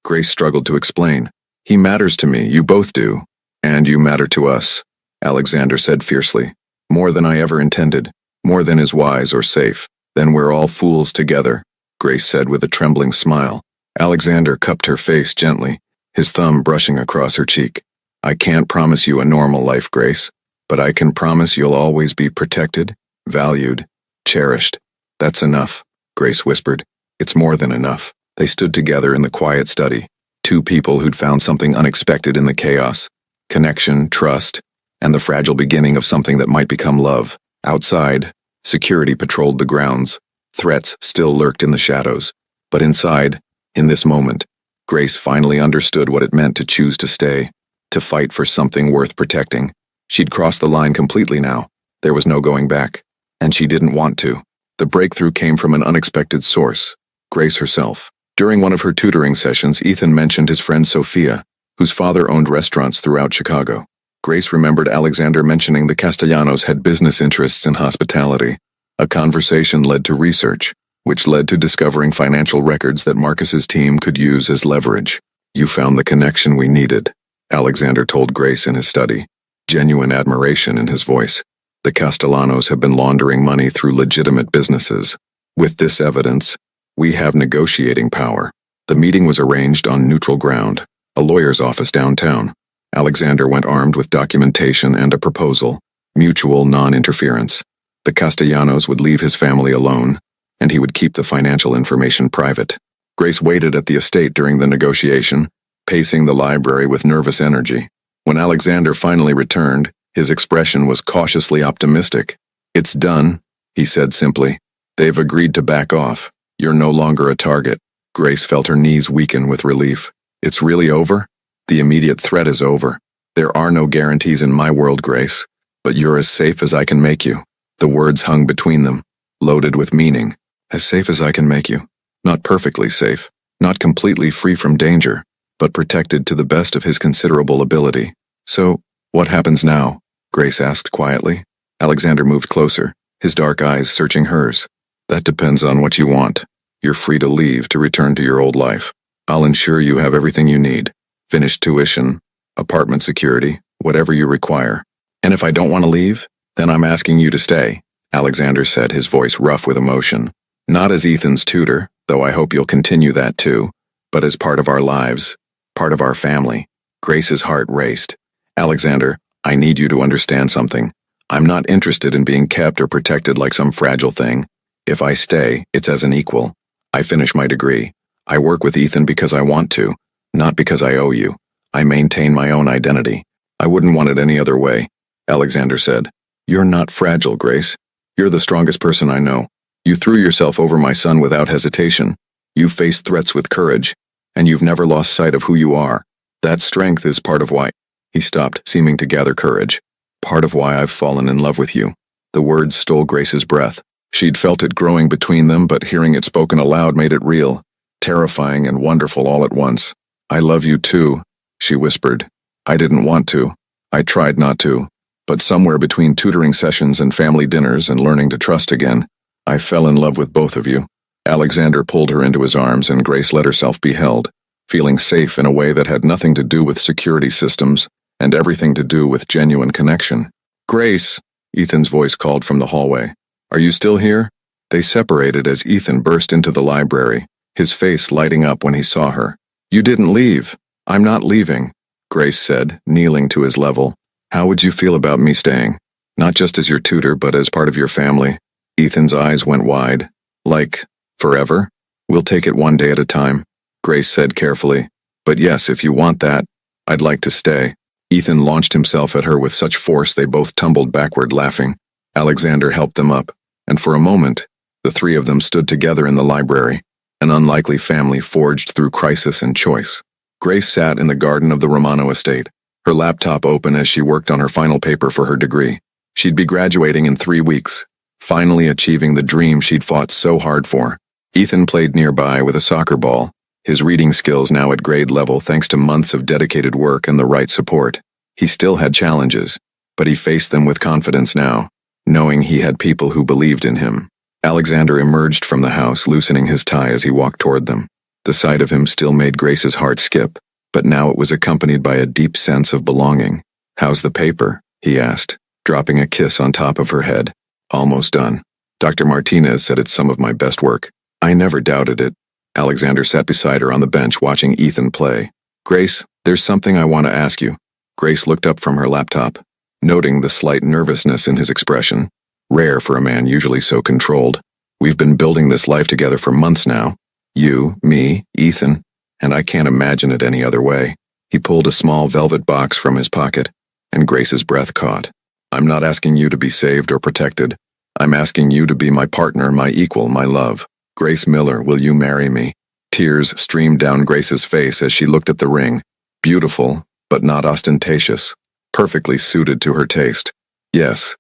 Grace struggled to explain. He matters to me, you both do. And you matter to us, Alexander said fiercely. More than I ever intended. More than is wise or safe. Then we're all fools together, Grace said with a trembling smile. Alexander cupped her face gently, his thumb brushing across her cheek. I can't promise you a normal life, Grace, but I can promise you'll always be protected, valued, cherished. That's enough, Grace whispered. It's more than enough. They stood together in the quiet study, two people who'd found something unexpected in the chaos. Connection, trust, and the fragile beginning of something that might become love. Outside, security patrolled the grounds. Threats still lurked in the shadows. But inside, in this moment, Grace finally understood what it meant to choose to stay, to fight for something worth protecting. She'd crossed the line completely now. There was no going back. And she didn't want to. The breakthrough came from an unexpected source, Grace herself. During one of her tutoring sessions, Ethan mentioned his friend Sophia, whose father owned restaurants throughout Chicago. Grace remembered Alexander mentioning the Castellanos had business interests in hospitality. A conversation led to research, which led to discovering financial records that Marcus's team could use as leverage. You found the connection we needed, Alexander told Grace in his study, genuine admiration in his voice. The Castellanos have been laundering money through legitimate businesses. With this evidence, we have negotiating power. The meeting was arranged on neutral ground, a lawyer's office downtown. Alexander went armed with documentation and a proposal, mutual non-interference. The Castellanos would leave his family alone, and he would keep the financial information private. Grace waited at the estate during the negotiation, pacing the library with nervous energy. When Alexander finally returned, his expression was cautiously optimistic. It's done, he said simply. They've agreed to back off. You're no longer a target. Grace felt her knees weaken with relief. It's really over? The immediate threat is over. There are no guarantees in my world, Grace, but you're as safe as I can make you. The words hung between them, loaded with meaning. As safe as I can make you. Not perfectly safe, not completely free from danger, but protected to the best of his considerable ability. So, what happens now? Grace asked quietly. Alexander moved closer, his dark eyes searching hers. That depends on what you want. You're free to leave to return to your old life. I'll ensure you have everything you need. Finished tuition, apartment security, whatever you require. And if I don't want to leave, then I'm asking you to stay, Alexander said, his voice rough with emotion. Not as Ethan's tutor, though I hope you'll continue that too, but as part of our lives, part of our family. Grace's heart raced. Alexander, I need you to understand something. I'm not interested in being kept or protected like some fragile thing. If I stay, it's as an equal. I finish my degree. I work with Ethan because I want to, not because I owe you. I maintain my own identity. I wouldn't want it any other way, Alexander said. You're not fragile, Grace. You're the strongest person I know. You threw yourself over my son without hesitation. You faced threats with courage, and you've never lost sight of who you are. That strength is part of why. He stopped, seeming to gather courage. Part of why I've fallen in love with you. The words stole Grace's breath. She'd felt it growing between them, but hearing it spoken aloud made it real, terrifying and wonderful all at once. I love you too, she whispered. I didn't want to. I tried not to. But somewhere between tutoring sessions and family dinners and learning to trust again, I fell in love with both of you. Alexander pulled her into his arms and Grace let herself be held, feeling safe in a way that had nothing to do with security systems and everything to do with genuine connection. Grace, Ethan's voice called from the hallway. Are you still here? They separated as Ethan burst into the library, his face lighting up when he saw her. You didn't leave. I'm not leaving, Grace said, kneeling to his level. How would you feel about me staying? Not just as your tutor, but as part of your family. Ethan's eyes went wide. Like, forever? We'll take it one day at a time, Grace said carefully. But yes, if you want that, I'd like to stay. Ethan launched himself at her with such force they both tumbled backward laughing. Alexander helped them up, and for a moment, The three of them stood together in the library, an unlikely family forged through crisis and choice. Grace sat in the garden of the Romano estate, her laptop open as she worked on her final paper for her degree. She'd be graduating in 3 weeks, finally achieving the dream she'd fought so hard for. Ethan played nearby with a soccer ball, his reading skills now at grade level thanks to months of dedicated work and the right support. He still had challenges, but he faced them with confidence now, knowing he had people who believed in him. Alexander emerged from the house, loosening his tie as he walked toward them. The sight of him still made Grace's heart skip, but now it was accompanied by a deep sense of belonging. "How's the paper?" he asked, dropping a kiss on top of her head. "Almost done. Dr. Martinez said it's some of my best work." "I never doubted it." Alexander sat beside her on the bench watching Ethan play. "Grace, there's something I want to ask you." Grace looked up from her laptop, noting the slight nervousness in his expression, rare for a man usually so controlled. "We've been building this life together for months now. You, me, Ethan, and I can't imagine it any other way." He pulled a small velvet box from his pocket, and Grace's breath caught. "I'm not asking you to be saved or protected. I'm asking you to be my partner, my equal, my love. Grace Miller, will you marry me?" Tears streamed down Grace's face as she looked at the ring. Beautiful, but not ostentatious. Perfectly suited to her taste. Yes,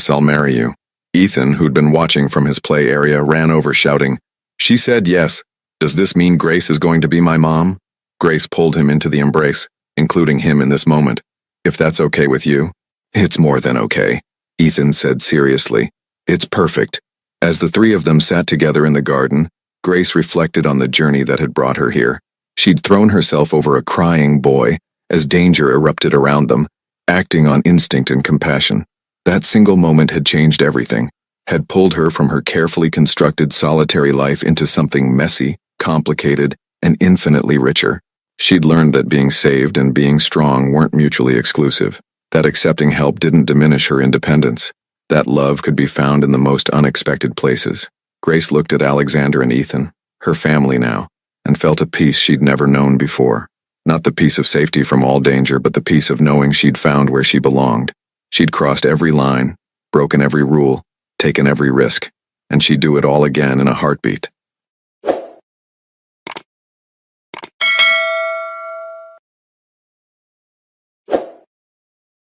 I'll marry you." Ethan, who'd been watching from his play area, ran over shouting, "She said yes. Does this mean Grace is going to be my mom?" Grace pulled him into the embrace, including him in this moment. "If that's okay with you." "It's more than okay," Ethan said seriously. "It's perfect." As the three of them sat together in the garden, Grace reflected on the journey that had brought her here. She'd thrown herself over a crying boy as danger erupted around them, acting on instinct and compassion. That single moment had changed everything, had pulled her from her carefully constructed solitary life into something messy, complicated, and infinitely richer. She'd learned that being saved and being strong weren't mutually exclusive, that accepting help didn't diminish her independence, that love could be found in the most unexpected places. Grace looked at Alexander and Ethan, her family now, and felt a peace she'd never known before. Not the peace of safety from all danger, but the peace of knowing she'd found where she belonged. She'd crossed every line, broken every rule, taken every risk, and she'd do it all again in a heartbeat.